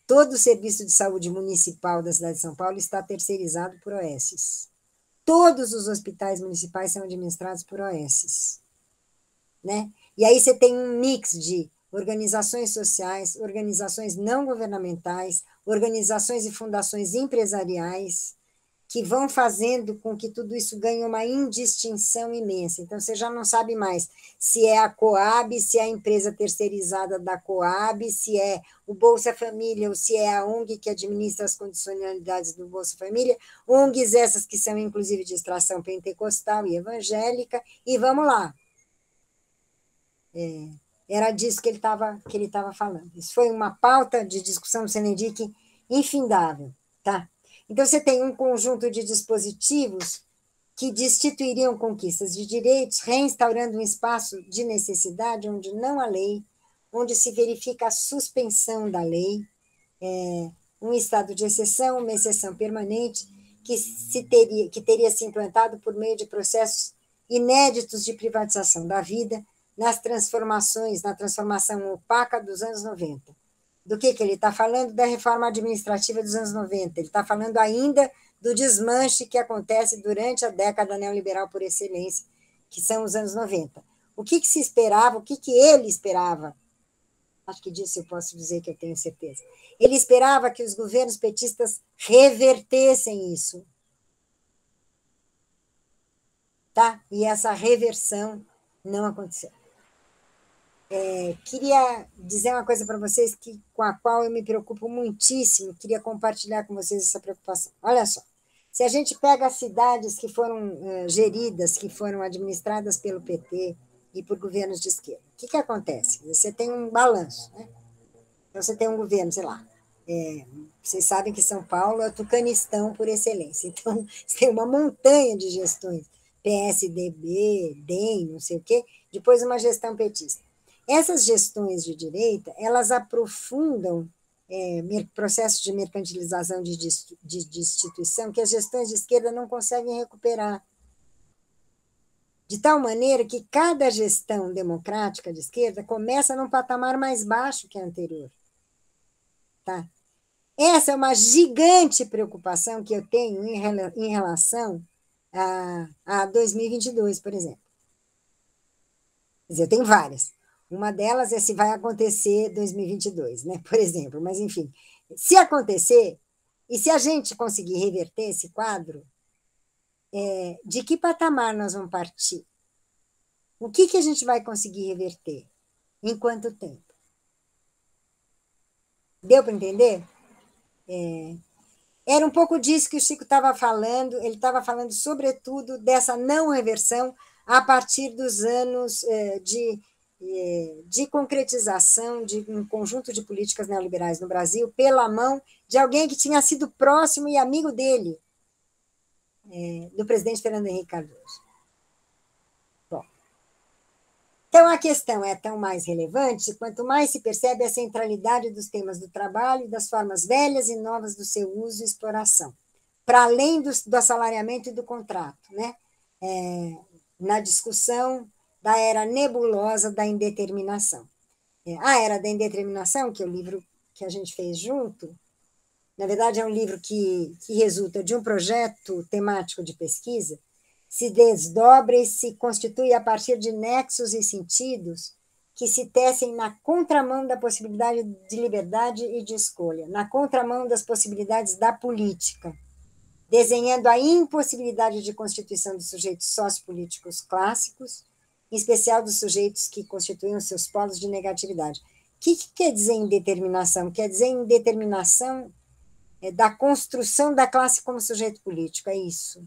Todo o serviço de saúde municipal da cidade de São Paulo está terceirizado por OSs. Todos os hospitais municipais são administrados por OSs. Né? E aí você tem um mix de organizações sociais, organizações não governamentais, organizações e fundações empresariais, que vão fazendo com que tudo isso ganhe uma indistinção imensa. Então, você já não sabe mais se é a Coab, se é a empresa terceirizada da Coab, se é o Bolsa Família ou se é a ONG que administra as condicionalidades do Bolsa Família, ONGs essas que são, inclusive, de extração pentecostal e evangélica, e vamos lá. Era disso que ele estava falando. Isso foi uma pauta de discussão do CNEDIC infindável, tá? Então, você tem um conjunto de dispositivos que destituiriam conquistas de direitos, reinstaurando um espaço de necessidade onde não há lei, onde se verifica a suspensão da lei, um estado de exceção, uma exceção permanente, que teria se implantado por meio de processos inéditos de privatização da vida, na transformação opaca dos anos 90. Do que ele está falando? Da reforma administrativa dos anos 90. Ele está falando ainda do desmanche que acontece durante a década neoliberal por excelência, que são os anos 90. O que se esperava, o que ele esperava? Acho que disso eu posso dizer que eu tenho certeza. Ele esperava que os governos petistas revertessem isso. Tá? E essa reversão não aconteceu. Queria dizer uma coisa para vocês com a qual eu me preocupo muitíssimo, queria compartilhar com vocês essa preocupação. Olha só, se a gente pega as cidades que foram geridas, que foram administradas pelo PT e por governos de esquerda, o que acontece? Você tem um balanço, né? Então, você tem um governo, sei lá, vocês sabem que São Paulo é o tucanistão por excelência, então, você tem uma montanha de gestões, PSDB, DEM, não sei o quê, depois uma gestão petista. Essas gestões de direita, elas aprofundam processos de mercantilização de instituição que as gestões de esquerda não conseguem recuperar. De tal maneira que cada gestão democrática de esquerda começa num patamar mais baixo que a anterior. Tá? Essa é uma gigante preocupação que eu tenho em relação a 2022, por exemplo. Quer dizer, eu tenho várias. Uma delas é se vai acontecer 2022, né? Por exemplo. Mas, enfim, se acontecer, e se a gente conseguir reverter esse quadro, de que patamar nós vamos partir? O que a gente vai conseguir reverter? Em quanto tempo? Deu para entender? Era um pouco disso que o Chico estava falando, ele estava falando, sobretudo, dessa não reversão a partir dos anos de concretização de um conjunto de políticas neoliberais no Brasil, pela mão de alguém que tinha sido próximo e amigo dele, do presidente Fernando Henrique Cardoso. Bom, então, a questão é tão mais relevante quanto mais se percebe a centralidade dos temas do trabalho e das formas velhas e novas do seu uso e exploração, para além do assalariamento e do contrato, né? Na discussão da era nebulosa da indeterminação. A Era da Indeterminação, que é o livro que a gente fez junto, na verdade é um livro que resulta de um projeto temático de pesquisa, se desdobra e se constitui a partir de nexos e sentidos que se tecem na contramão da possibilidade de liberdade e de escolha, na contramão das possibilidades da política, desenhando a impossibilidade de constituição dos sujeitos sociopolíticos clássicos, em especial dos sujeitos que constituem os seus polos de negatividade. O que quer dizer indeterminação? Quer dizer indeterminação da construção da classe como sujeito político, é isso.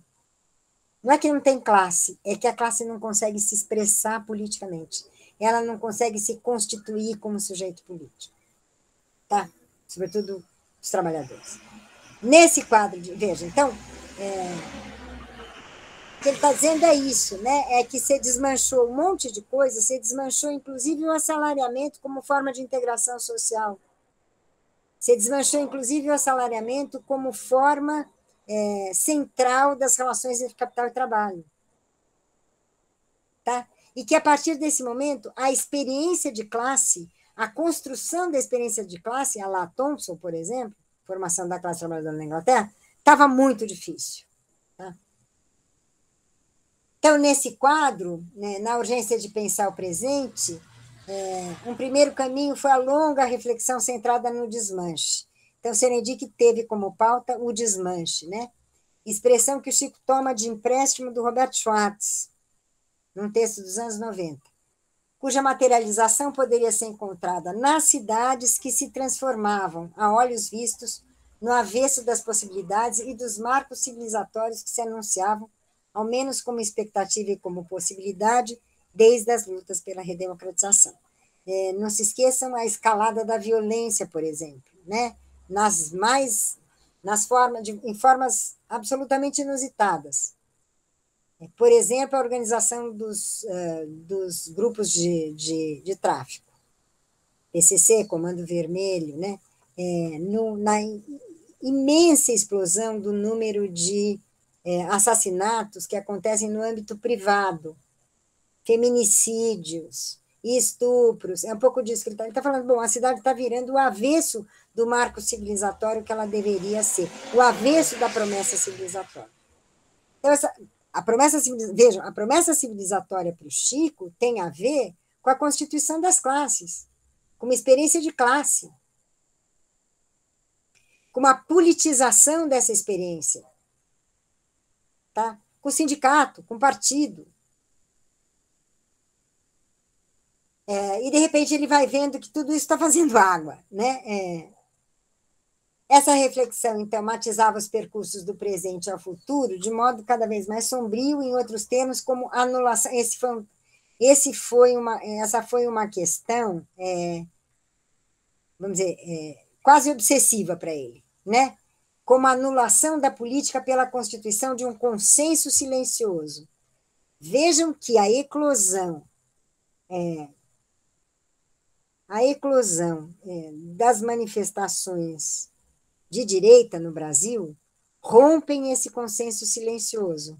Não é que não tem classe, é que a classe não consegue se expressar politicamente. Ela não consegue se constituir como sujeito político. Tá? Sobretudo os trabalhadores. Nesse quadro, veja, então, o que ele está dizendo é isso, né? É que você desmanchou um monte de coisa, você desmanchou, inclusive, o assalariamento como forma de integração social. Você desmanchou, inclusive, o assalariamento como forma central das relações entre capital e trabalho. Tá? E que, a partir desse momento, a experiência de classe, a construção da experiência de classe, a la Thompson, por exemplo, formação da classe trabalhadora na Inglaterra, estava muito difícil. Tá? Então, nesse quadro, né, na urgência de pensar o presente, um primeiro caminho foi a longa reflexão centrada no desmanche. Então, Serendic teve como pauta o desmanche, né? Expressão que o Chico toma de empréstimo do Roberto Schwartz, num texto dos anos 90, cuja materialização poderia ser encontrada nas cidades que se transformavam, a olhos vistos, no avesso das possibilidades e dos marcos civilizatórios que se anunciavam, ao menos como expectativa e como possibilidade, desde as lutas pela redemocratização. Não se esqueçam a escalada da violência, por exemplo, né? Em formas absolutamente inusitadas. Por exemplo, a organização dos grupos de tráfico, PCC, Comando Vermelho, né? Na imensa explosão do número de assassinatos que acontecem no âmbito privado, feminicídios, e estupros. É um pouco disso que ele está falando. Bom, a cidade está virando o avesso do marco civilizatório que ela deveria ser, o avesso da promessa civilizatória. Então, vejam, a promessa civilizatória para o Chico tem a ver com a constituição das classes, com uma experiência de classe, com uma politização dessa experiência, tá? Com sindicato, com partido. E, de repente, ele vai vendo que tudo isso está fazendo água, né? Essa reflexão, então, matizava os percursos do presente ao futuro de modo cada vez mais sombrio, em outros termos, como anulação. Essa foi uma questão, vamos dizer, quase obsessiva para ele, né? Como a anulação da política pela constituição de um consenso silencioso. Vejam que a eclosão das manifestações de direita no Brasil rompem esse consenso silencioso.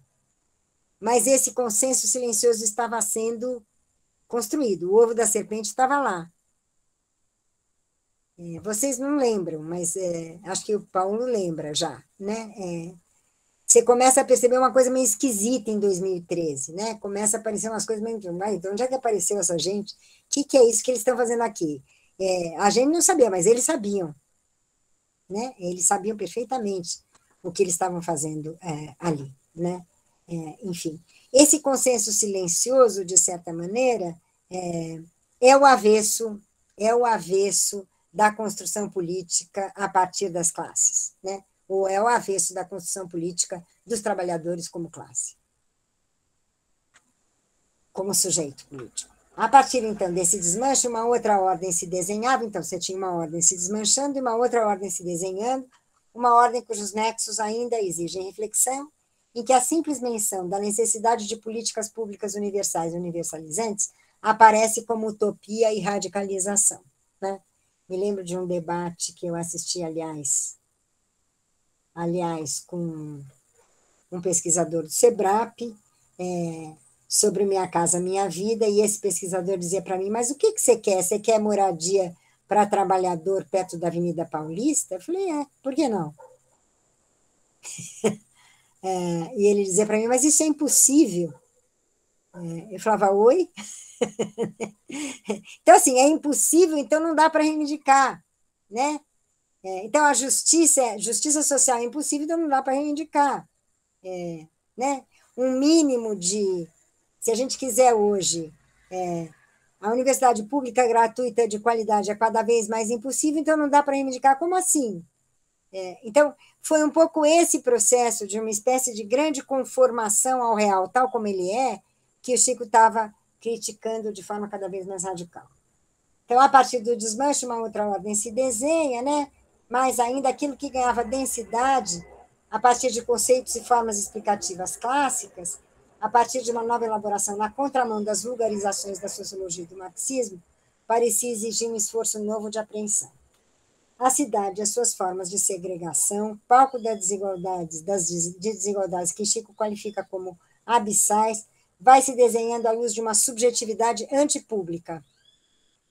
Mas esse consenso silencioso estava sendo construído, o ovo da serpente estava lá. Vocês não lembram, mas acho que o Paulo lembra já, né? Você começa a perceber uma coisa meio esquisita em 2013, né? Começa a aparecer umas coisas meio... Então, onde é que apareceu essa gente? O que é isso que eles estão fazendo aqui? A gente não sabia, mas eles sabiam, né? Eles sabiam perfeitamente o que eles estavam fazendo ali, né? Enfim, esse consenso silencioso, de certa maneira, é o avesso da construção política a partir das classes, né? Ou é o avesso da construção política dos trabalhadores como classe, como sujeito político. A partir, então, desse desmanche, uma outra ordem se desenhava. Então, você tinha uma ordem se desmanchando e uma outra ordem se desenhando, uma ordem cujos nexos ainda exigem reflexão, em que a simples menção da necessidade de políticas públicas universais e universalizantes aparece como utopia e radicalização, né? Me lembro de um debate que eu assisti, aliás, com um pesquisador do SEBRAP, sobre Minha Casa Minha Vida, e esse pesquisador dizia para mim, mas o que você quer? Você quer moradia para trabalhador perto da Avenida Paulista? Eu falei, por que não? E ele dizia para mim, mas isso é impossível. Eu falava, oi? Então, assim, é impossível, então não dá para reivindicar, né? Então, a justiça social é impossível, então não dá para reivindicar, né? Um mínimo de... Se a gente quiser hoje, a universidade pública gratuita de qualidade é cada vez mais impossível, então não dá para reivindicar. Como assim? Então, foi um pouco esse processo de uma espécie de grande conformação ao real, tal como ele que o Chico estava criticando de forma cada vez mais radical. Então, a partir do desmanche, uma outra ordem se desenha, né? Mas ainda aquilo que ganhava densidade, a partir de conceitos e formas explicativas clássicas, a partir de uma nova elaboração na contramão das vulgarizações da sociologia e do marxismo, parecia exigir um esforço novo de apreensão. A cidade e as suas formas de segregação, palco das desigualdades que Chico qualifica como abissais, vai se desenhando à luz de uma subjetividade antipública.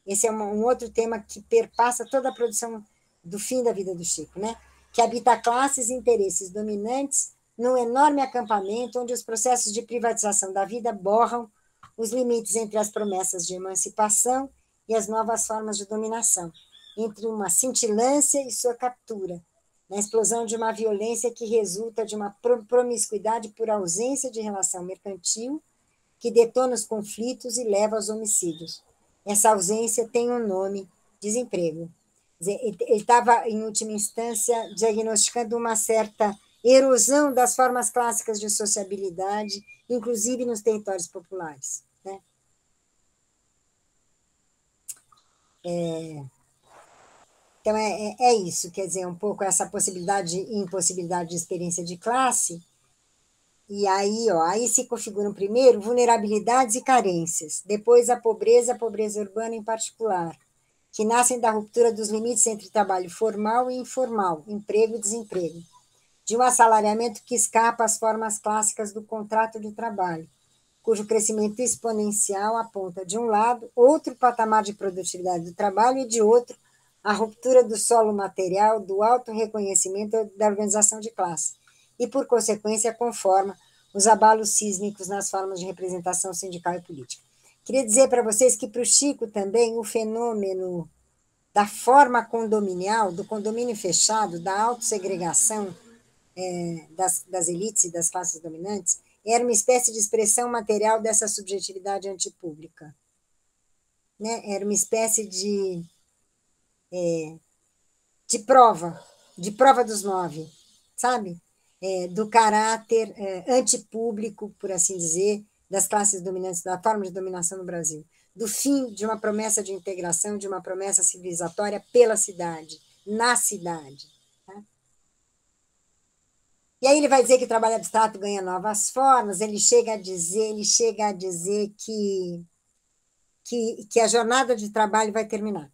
Esse é um outro tema que perpassa toda a produção do fim da vida do Chico, né? Que habita classes e interesses dominantes num enorme acampamento onde os processos de privatização da vida borram os limites entre as promessas de emancipação e as novas formas de dominação, entre uma cintilância e sua captura, na explosão de uma violência que resulta de uma promiscuidade por ausência de relação mercantil, que detona os conflitos e leva aos homicídios. Essa ausência tem um nome: desemprego. Ele estava, em última instância, diagnosticando uma certa erosão das formas clássicas de sociabilidade, inclusive nos territórios populares, né? Então, é isso, quer dizer, um pouco essa possibilidade e impossibilidade de experiência de classe. E aí se configuram primeiro vulnerabilidades e carências, depois a pobreza urbana em particular, que nascem da ruptura dos limites entre trabalho formal e informal, emprego e desemprego, de um assalariamento que escapa às formas clássicas do contrato de trabalho, cujo crescimento exponencial aponta, de um lado, outro patamar de produtividade do trabalho e, de outro, a ruptura do solo material, do autorreconhecimento da organização de classe, e, por consequência, conforma os abalos sísmicos nas formas de representação sindical e política. Queria dizer para vocês que, para o Chico, também, o fenômeno da forma condominial, do condomínio fechado, da autossegregação das elites e das classes dominantes, era uma espécie de expressão material dessa subjetividade antipública. Né? Era uma espécie de prova dos 9, sabe? Do caráter antipúblico, por assim dizer, das classes dominantes, da forma de dominação no Brasil, do fim de uma promessa de integração, de uma promessa civilizatória pela cidade, na cidade. Tá? E aí ele vai dizer que o trabalho abstrato ganha novas formas, ele chega a dizer que a jornada de trabalho vai terminar.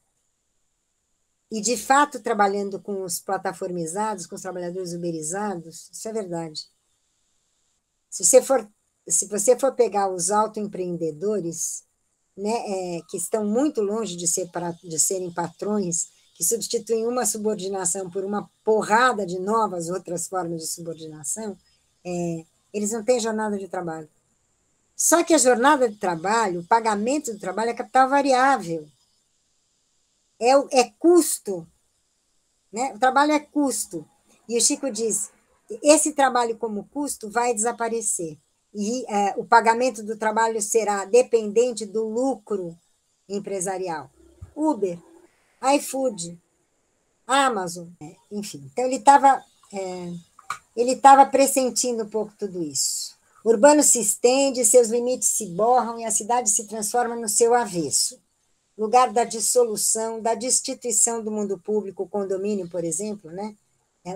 E, de fato, trabalhando com os plataformizados, com os trabalhadores uberizados, isso é verdade. Se você for pegar os autoempreendedores, né, que estão muito longe de serem patrões, que substituem uma subordinação por uma porrada de novas outras formas de subordinação, eles não têm jornada de trabalho. Só que a jornada de trabalho, o pagamento do trabalho é capital variável. É custo. Né? O trabalho é custo. E o Chico diz, esse trabalho como custo vai desaparecer. E o pagamento do trabalho será dependente do lucro empresarial. Uber, iFood, Amazon, enfim. Então, ele estava pressentindo um pouco tudo isso. O urbano se estende, seus limites se borram e a cidade se transforma no seu avesso. Lugar da dissolução, da destituição do mundo público, o condomínio, por exemplo, né?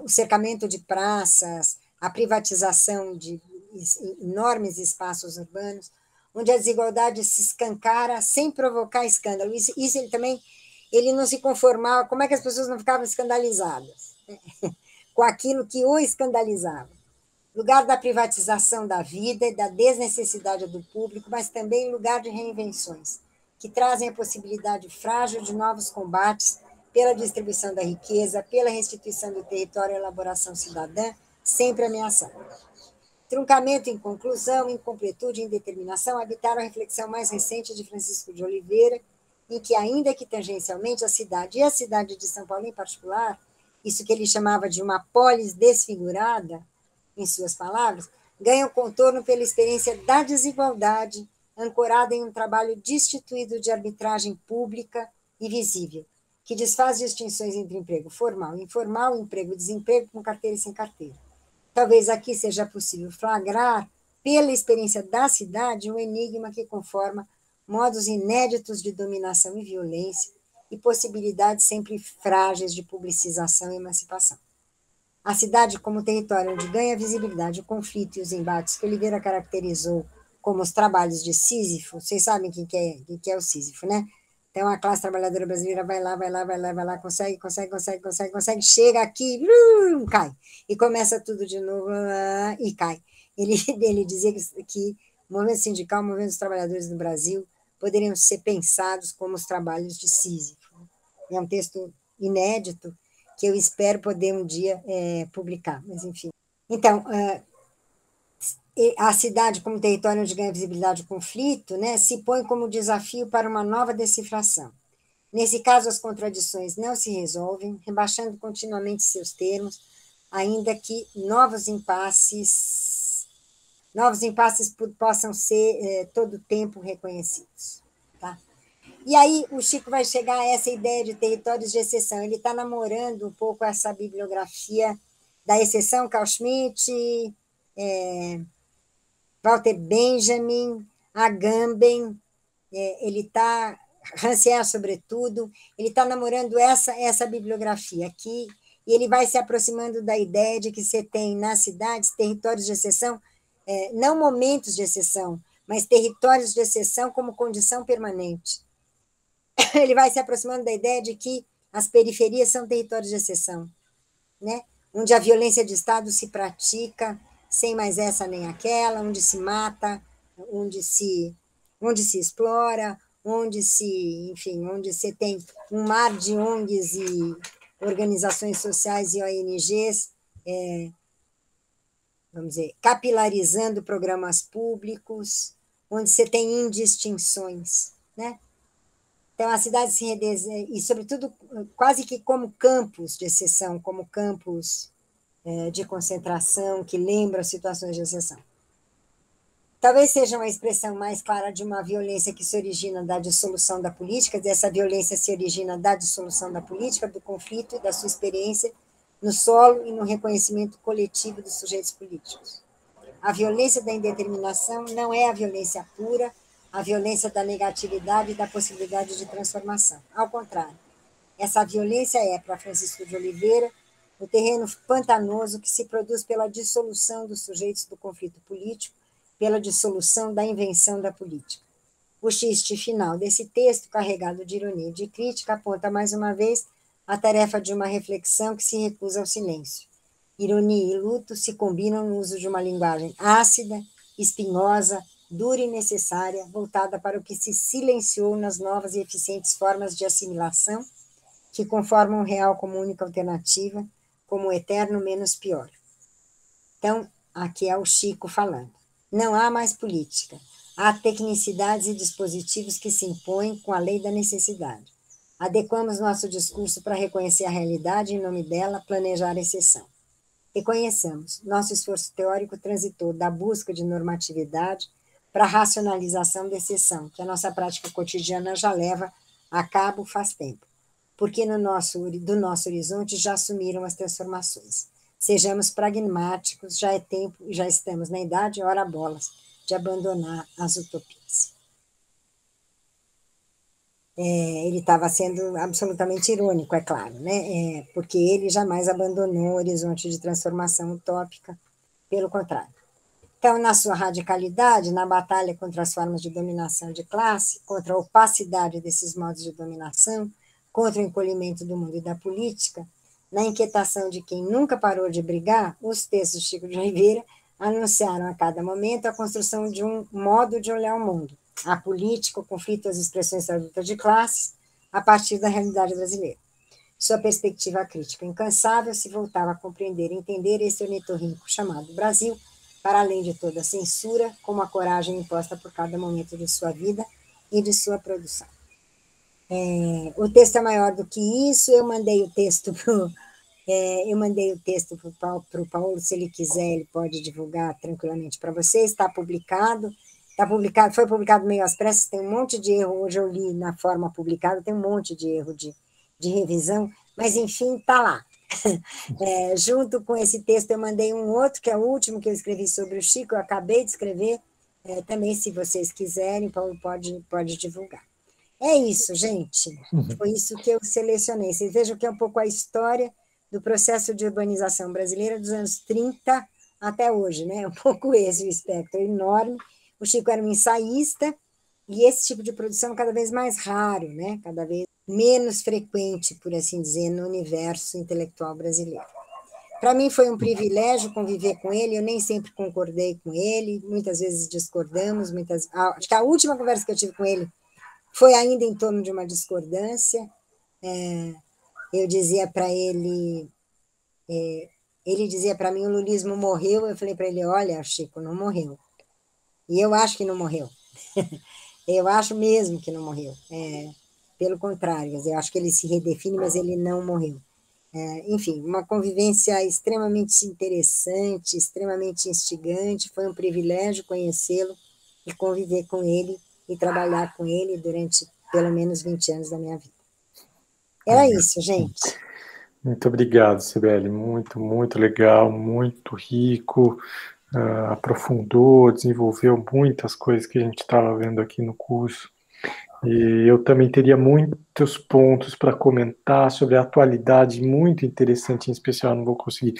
O cercamento de praças, a privatização de enormes espaços urbanos, onde a desigualdade se escancara sem provocar escândalo. Isso ele não se conformava. Como é que as pessoas não ficavam escandalizadas? Com aquilo que o escandalizava. Lugar da privatização da vida e da desnecessidade do público, mas também lugar de reinvenções, que trazem a possibilidade frágil de novos combates pela distribuição da riqueza, pela restituição do território e elaboração cidadã, sempre ameaçada. Truncamento, inconclusão, incompletude e indeterminação habitaram a reflexão mais recente de Francisco de Oliveira, em que, ainda que tangencialmente, a cidade, e a cidade de São Paulo em particular, isso que ele chamava de uma polis desfigurada, em suas palavras, ganham contorno pela experiência da desigualdade, ancorada em um trabalho destituído de arbitragem pública e visível, que desfaz distinções entre emprego formal e informal, emprego e desemprego, com carteira e sem carteira. Talvez aqui seja possível flagrar, pela experiência da cidade, um enigma que conforma modos inéditos de dominação e violência e possibilidades sempre frágeis de publicização e emancipação. A cidade como território onde ganha visibilidade o conflito e os embates que Oliveira caracterizou como os trabalhos de Sísifo, vocês sabem quem que é o Sísifo, né? Então, a classe trabalhadora brasileira vai lá, consegue, chega aqui, cai. E começa tudo de novo e cai. Ele dizia que o movimento sindical, o movimento dos trabalhadores no Brasil, poderiam ser pensados como os trabalhos de Sísifo. É um texto inédito que eu espero poder um dia publicar, mas enfim. Então, a cidade como território onde ganha visibilidade o conflito, né, se põe como desafio para uma nova decifração. Nesse caso, as contradições não se resolvem, rebaixando continuamente seus termos, ainda que novos impasses possam ser todo o tempo reconhecidos. Tá? E aí o Chico vai chegar a essa ideia de territórios de exceção. Ele está namorando um pouco essa bibliografia da exceção, Carl Schmitt, Walter Benjamin, Agamben, ele está, Rancière, sobretudo, ele está namorando essa bibliografia aqui, e ele vai se aproximando da ideia de que você tem nas cidades territórios de exceção, não momentos de exceção, mas territórios de exceção como condição permanente. Ele vai se aproximando da ideia de que as periferias são territórios de exceção, né? Onde a violência de Estado se pratica sem mais essa nem aquela, onde se mata onde se explora, enfim, onde você tem um mar de ONGs e organizações sociais e ONGs, vamos dizer, capilarizando programas públicos, onde você tem indistinções, né? Então, a cidade se redesenha, e, sobretudo, quase que como campos de exceção, como campos de concentração que lembram situações de exceção. Talvez seja uma expressão mais clara de uma violência que se origina da dissolução da política, dessa violência se origina da dissolução da política, do conflito e da sua experiência no solo e no reconhecimento coletivo dos sujeitos políticos. A violência da indeterminação não é a violência pura, a violência da negatividade e da possibilidade de transformação. Ao contrário, essa violência é, para Francisco de Oliveira, o terreno pantanoso que se produz pela dissolução dos sujeitos do conflito político, pela dissolução da invenção da política. O xiste final desse texto, carregado de ironia e de crítica, aponta mais uma vez a tarefa de uma reflexão que se recusa ao silêncio. Ironia e luto se combinam no uso de uma linguagem ácida, espinhosa, dura e necessária, voltada para o que se silenciou nas novas e eficientes formas de assimilação que conformam o real como única alternativa, como o eterno menos pior. Então, aqui é o Chico falando. Não há mais política. Há tecnicidades e dispositivos que se impõem com a lei da necessidade. Adequamos nosso discurso para reconhecer a realidade e, em nome dela, planejar a exceção. Reconheçamos, nosso esforço teórico transitou da busca de normatividade para a racionalização da exceção, que a nossa prática cotidiana já leva a cabo faz tempo, porque do nosso horizonte já assumiram as transformações. Sejamos pragmáticos, já é tempo, já estamos na idade, ora bolas, de abandonar as utopias. Ele estava sendo absolutamente irônico, é claro, né? Porque ele jamais abandonou o horizonte de transformação utópica, pelo contrário. Então, na sua radicalidade, na batalha contra as formas de dominação de classe, contra a opacidade desses modos de dominação, contra o encolhimento do mundo e da política, na inquietação de quem nunca parou de brigar, os textos de Chico de Oliveira anunciaram a cada momento a construção de um modo de olhar o mundo, a política, o conflito, as expressões da luta de classes, a partir da realidade brasileira. Sua perspectiva crítica incansável se voltava a compreender e entender esse ornitorrinco chamado Brasil, para além de toda a censura, como a coragem imposta por cada momento de sua vida e de sua produção. O texto é maior do que isso, eu mandei o texto para o Paulo, se ele quiser, ele pode divulgar tranquilamente para vocês, está publicado, foi publicado meio às pressas, tem um monte de erro, hoje eu li na forma publicada, tem um monte de erro de revisão, mas enfim, está lá. Junto com esse texto eu mandei um outro, que é o último que eu escrevi sobre o Chico, eu acabei de escrever, também se vocês quiserem, Paulo pode divulgar. É isso, gente. Foi isso que eu selecionei. Vocês vejam que é um pouco a história do processo de urbanização brasileira dos anos 30 até hoje, né? Um pouco esse o espectro enorme. O Chico era um ensaísta, e esse tipo de produção cada vez mais raro, né? Cada vez menos frequente, por assim dizer, no universo intelectual brasileiro. Para mim foi um privilégio conviver com ele, eu nem sempre concordei com ele, muitas vezes discordamos, acho que a última conversa que eu tive com ele foi ainda em torno de uma discordância. Eu dizia para ele, ele dizia para mim, o lulismo morreu, eu falei para ele, olha, Chico, não morreu. E eu acho que não morreu. Eu acho mesmo que não morreu. Pelo contrário, eu acho que ele se redefine, mas ele não morreu. Enfim, uma convivência extremamente interessante, extremamente instigante, foi um privilégio conhecê-lo e conviver com ele e trabalhar com ele durante pelo menos 20 anos da minha vida. Era isso, gente. Muito obrigado, Cibele, muito, muito legal, muito rico, aprofundou, desenvolveu muitas coisas que a gente estava vendo aqui no curso. E eu também teria muitos pontos para comentar sobre a atualidade, muito interessante, em especial, não vou conseguir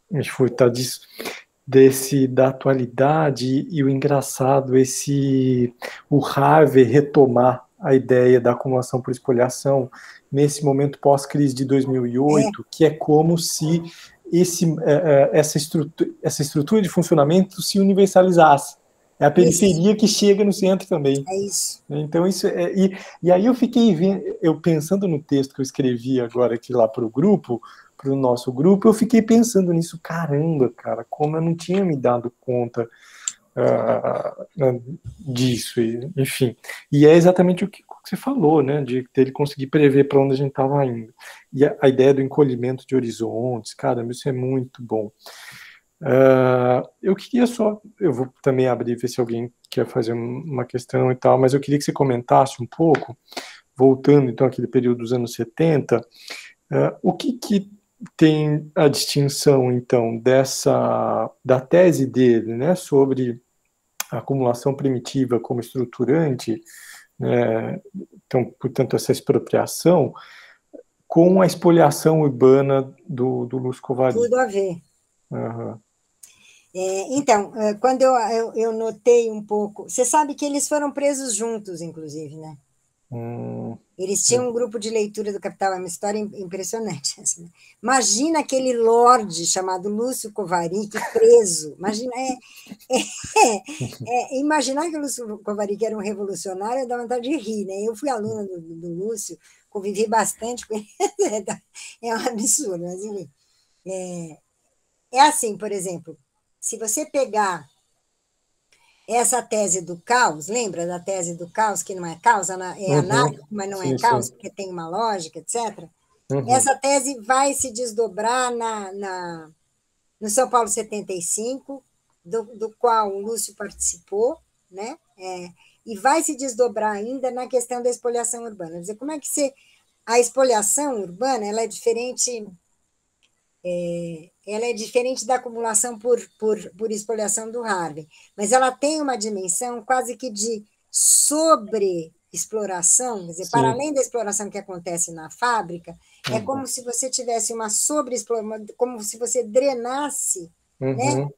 me furtar disso, da atualidade, e o engraçado, o Harvey retomar a ideia da acumulação por espoliação nesse momento pós-crise de 2008, que é como se essa estrutura de funcionamento se universalizasse. É a Isso, periferia que chega no centro também. é isso. Então, isso é. E aí eu fiquei vendo, eu pensando no texto que eu escrevi agora aqui lá para o grupo, para o nosso grupo, eu fiquei pensando nisso, caramba, cara, como eu não tinha me dado conta disso, enfim. E é exatamente o que você falou, né, de ele conseguir prever para onde a gente estava indo. E a ideia do encolhimento de horizontes, cara, isso é muito bom. Eu queria só, eu vou também abrir, ver se alguém quer fazer uma questão e tal, mas eu queria que você comentasse um pouco, voltando então àquele período dos anos 70, o que tem a distinção então da tese dele, né, sobre a acumulação primitiva como estruturante, né, então, portanto, essa expropriação, com a espoliação urbana do Lúcio Kovarik. Tudo a ver. Uhum. Então, quando eu notei um pouco. Você sabe que eles foram presos juntos, inclusive, né? Eles tinham um grupo de leitura do Capital, é uma história impressionante. Assim, né? Imagina aquele lorde chamado Lúcio Kovarik preso. Imagina, imaginar que o Lúcio Kovarik era um revolucionário dá vontade de rir, né? Eu fui aluna do Lúcio, convivi bastante com ele, é um absurdo, mas enfim. É assim, por exemplo, se você pegar essa tese do caos, lembra da tese do caos, que não é caos, é anárquico, mas não é Sim, caos, sim. porque tem uma lógica, etc. Uhum. Essa tese vai se desdobrar no São Paulo 75, do qual o Lúcio participou, né? E vai se desdobrar ainda na questão da espoliação urbana. Quer dizer, como é que a espoliação urbana ela é diferente da acumulação por espoliação do Harvey, mas ela tem uma dimensão quase que de sobreexploração, quer dizer, Sim. para além da exploração que acontece na fábrica, é como se você tivesse uma sobreexploração, como se você drenasse, né,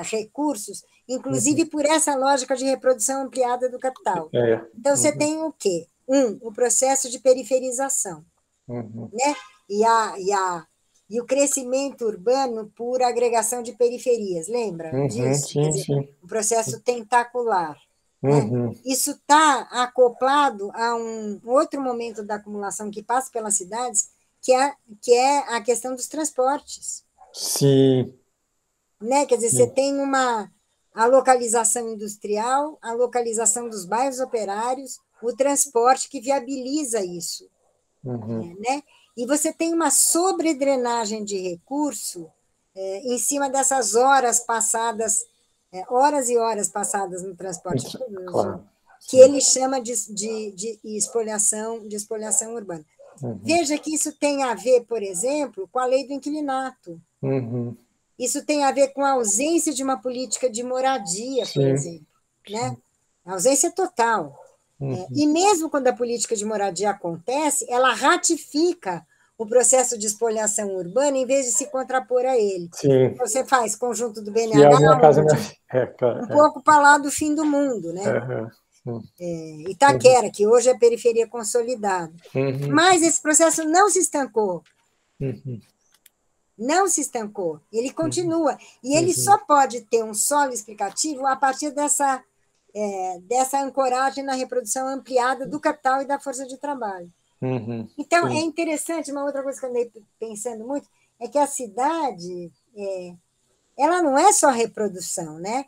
recursos, inclusive por essa lógica de reprodução ampliada do capital. Então, você tem o quê? O processo de periferização, né? E o crescimento urbano por agregação de periferias, lembra disso? Sim, Quer dizer, sim. um processo tentacular. Né? Isso está acoplado a um outro momento da acumulação que passa pelas cidades, que é a questão dos transportes. Sim. Né? Quer dizer, você tem a localização industrial, a localização dos bairros operários, o transporte que viabiliza isso. Né? E você tem uma sobredrenagem de recurso em cima dessas horas passadas, horas e horas passadas no transporte público, Claro. que ele chama de espoliação urbana. Veja que isso tem a ver, por exemplo, com a lei do inquilinato. Isso tem a ver com a ausência de uma política de moradia, por exemplo. Né? A ausência total. E mesmo quando a política de moradia acontece, ela ratifica o processo de espoliação urbana em vez de se contrapor a ele. Sim. Você faz conjunto do Que é a minha BNH, casa, um pouco para lá do fim do mundo, né? Itaquera, que hoje é periferia consolidada. Mas esse processo não se estancou. Não se estancou. Ele continua. E ele só pode ter um solo explicativo a partir dessa ancoragem na reprodução ampliada do capital e da força de trabalho. Então, é interessante, uma outra coisa que eu andei pensando muito, é que a cidade, ela não é só reprodução, né?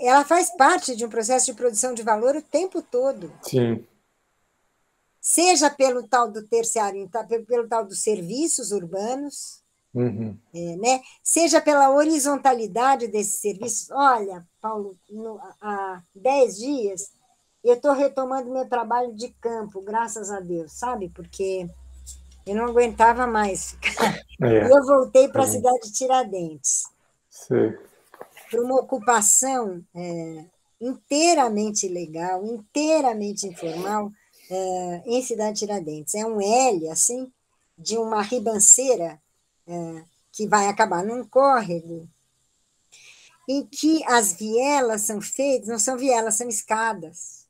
Ela faz parte de um processo de produção de valor o tempo todo. Sim. Seja pelo tal do terciário, pelo tal dos serviços urbanos, né? Seja pela horizontalidade desses serviços. Olha, Paulo, há 10 dias eu estou retomando meu trabalho de campo, graças a Deus, sabe? Porque eu não aguentava mais ficar. E eu voltei para a cidade de Tiradentes. Sim. Para uma ocupação inteiramente legal, inteiramente informal, em Cidade de Tiradentes. É um L, assim, de uma ribanceira que vai acabar num córrego, em que as vielas são feitas, não são vielas, são escadas.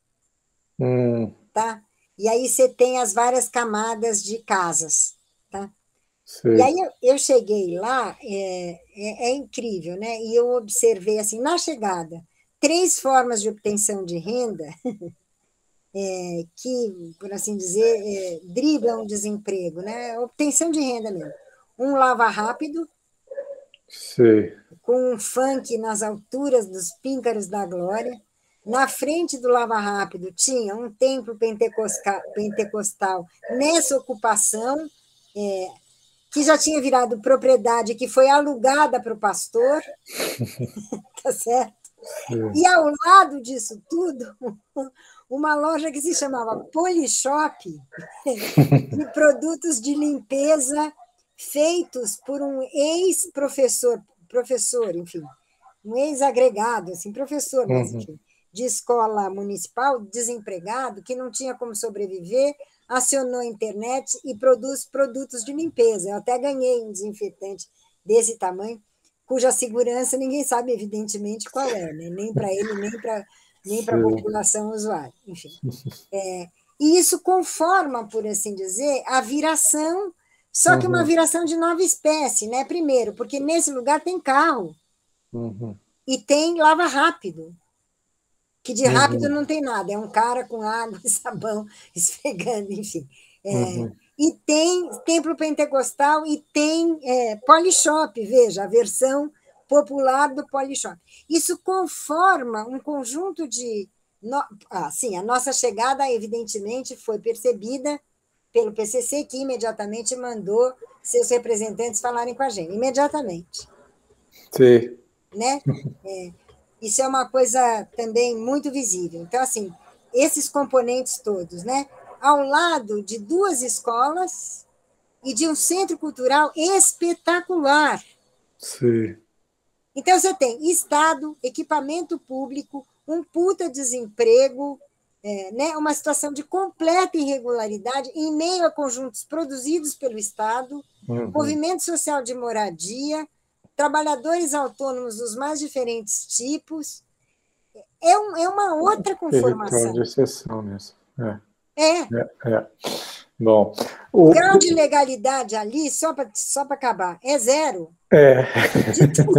Tá? E aí você tem as várias camadas de casas. Tá? E aí eu cheguei lá, é incrível, né? E eu observei assim, na chegada, 3 formas de obtenção de renda que, por assim dizer, driblam o desemprego, né? Obtenção de renda mesmo. Um lava rápido, Sei. com um funk nas alturas dos píncaros da glória. Na frente do lava rápido tinha um templo pentecostal nessa ocupação, que já tinha virado propriedade, que foi alugada para o pastor, tá certo? E ao lado disso tudo, uma loja que se chamava Polishop, de produtos de limpeza feitos por um professor, enfim, um ex-agregado, assim, professor, mas enfim, de escola municipal, desempregado, que não tinha como sobreviver, acionou a internet e produz produtos de limpeza. Eu até ganhei um desinfetante desse tamanho, cuja segurança ninguém sabe, evidentemente, qual é, né? Nem para ele, nem para a população usuária. Enfim. E isso conforma, por assim dizer, a viração, só que uma viração de nova espécie, né? Primeiro, porque nesse lugar tem carro e tem lava rápido, que de rápido não tem nada, é um cara com água e sabão esfregando, enfim. E tem templo pentecostal e tem Polishop, veja, a versão popular do Polishop. Isso conforma um conjunto de... Sim, a nossa chegada, evidentemente, foi percebida pelo PCC, que imediatamente mandou seus representantes falarem com a gente, imediatamente. Sim. Né? Isso é uma coisa também muito visível. Então, assim, esses componentes todos, né? Ao lado de 2 escolas e de um centro cultural espetacular. Sim. Então, você tem Estado, equipamento público, um puta desemprego, né? Uma situação de completa irregularidade em meio a conjuntos produzidos pelo Estado, movimento social de moradia, trabalhadores autônomos dos mais diferentes tipos. É uma outra conformação. Território de exceção mesmo. É. Bom, o grau de legalidade ali, só para acabar, é 0. De tudo.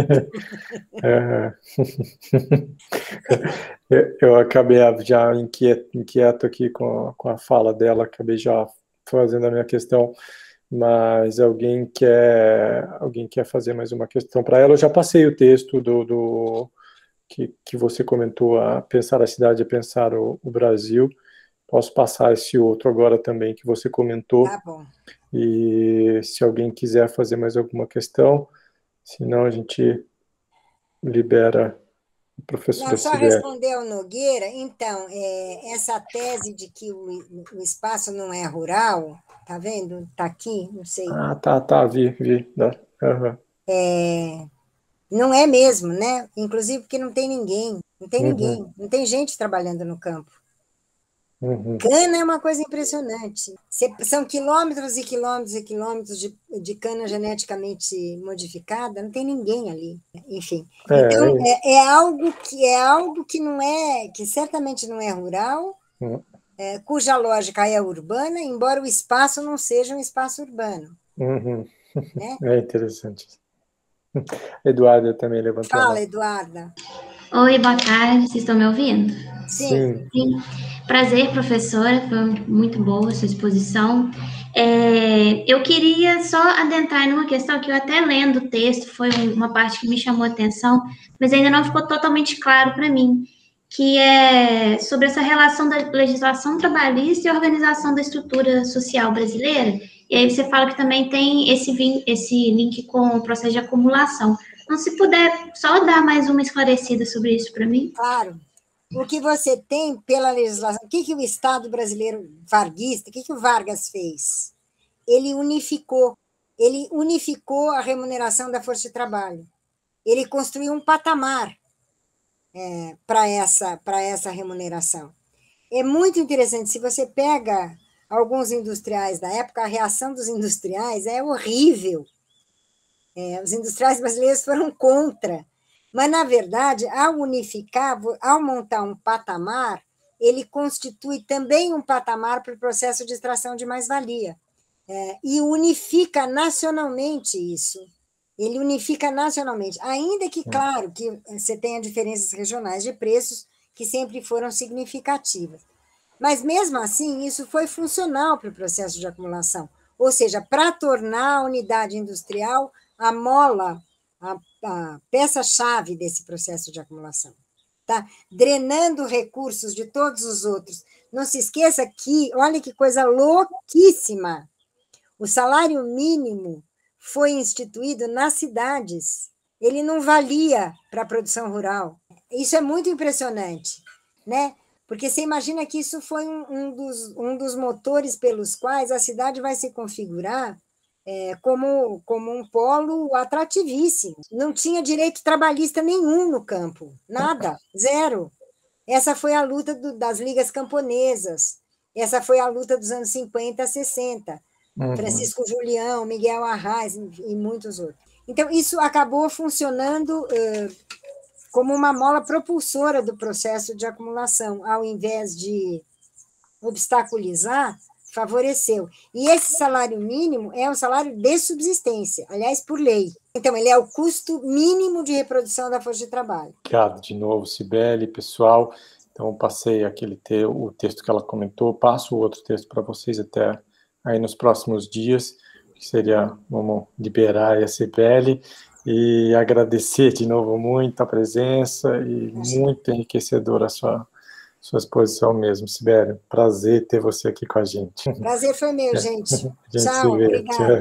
Eu acabei já inquieto aqui com a fala dela, acabei já fazendo a minha questão, mas alguém quer fazer mais uma questão para ela? Eu já passei o texto que você comentou, a pensar a cidade é pensar o Brasil. Posso passar esse outro agora também que você comentou. Tá bom. E se alguém quiser fazer mais alguma questão, senão a gente libera a professora Não, só Sibeli. responder ao Nogueira, então, essa tese de que o espaço não é rural, tá vendo? Está aqui, não sei. Ah, tá, vi. Não é mesmo, né? Inclusive porque não tem ninguém, não tem gente trabalhando no campo. Cana é uma coisa impressionante. São quilômetros e quilômetros e quilômetros de cana geneticamente modificada, não tem ninguém ali. Enfim. Então, é algo que não é, que certamente não é rural, cuja lógica é urbana, embora o espaço não seja um espaço urbano. Né? É interessante. Eduarda também levantou a mão. Fala, Eduarda. Oi, boa tarde, vocês estão me ouvindo? Sim. Prazer, professora, foi muito boa a sua exposição. Eu queria só adentrar numa questão que eu até lendo o texto, foi uma parte que me chamou a atenção, mas ainda não ficou totalmente claro para mim, que é sobre essa relação da legislação trabalhista e organização da estrutura social brasileira. E aí você fala que também tem esse link com o processo de acumulação. Então, se puder só dar mais uma esclarecida sobre isso para mim. Claro. O que você tem pela legislação, o que o Estado brasileiro varguista, o que o Vargas fez? Ele unificou a remuneração da força de trabalho. Ele construiu um patamar para essa remuneração. É muito interessante, se você pega alguns industriais da época, a reação dos industriais é horrível. Os industriais brasileiros foram contra. Mas, na verdade, ao unificar, ao montar um patamar, ele constitui também um patamar para o processo de extração de mais-valia. E unifica nacionalmente isso. ele unifica nacionalmente, ainda que, claro, que você tenha diferenças regionais de preços que sempre foram significativas. Mas, mesmo assim, isso foi funcional para o processo de acumulação, ou seja, para tornar a unidade industrial a mola, a peça-chave desse processo de acumulação, tá? Drenando recursos de todos os outros. Não se esqueça que, olha que coisa louquíssima, o salário mínimo foi instituído nas cidades, ele não valia para a produção rural. Isso é muito impressionante, né? Porque você imagina que isso foi um dos motores pelos quais a cidade vai se configurar como um polo atrativíssimo. Não tinha direito trabalhista nenhum no campo, nada, zero. Essa foi a luta das ligas camponesas, essa foi a luta dos anos 50 a 60, Francisco Julião, Miguel Arraes e muitos outros. Então, isso acabou funcionando como uma mola propulsora do processo de acumulação, ao invés de obstaculizar, favoreceu. E esse salário mínimo é um salário de subsistência, aliás, por lei. Então, ele é o custo mínimo de reprodução da força de trabalho. Obrigado de novo, Cibele, pessoal. Então, passei o texto que ela comentou, passo o outro texto para vocês até aí nos próximos dias, que seria, vamos liberar a Cibele, e agradecer de novo muito a presença, e muito enriquecedora a sua exposição mesmo, Cibele. Prazer ter você aqui com a gente. Prazer foi meu, gente. A gente Tchau, se vê. obrigada. Tchau.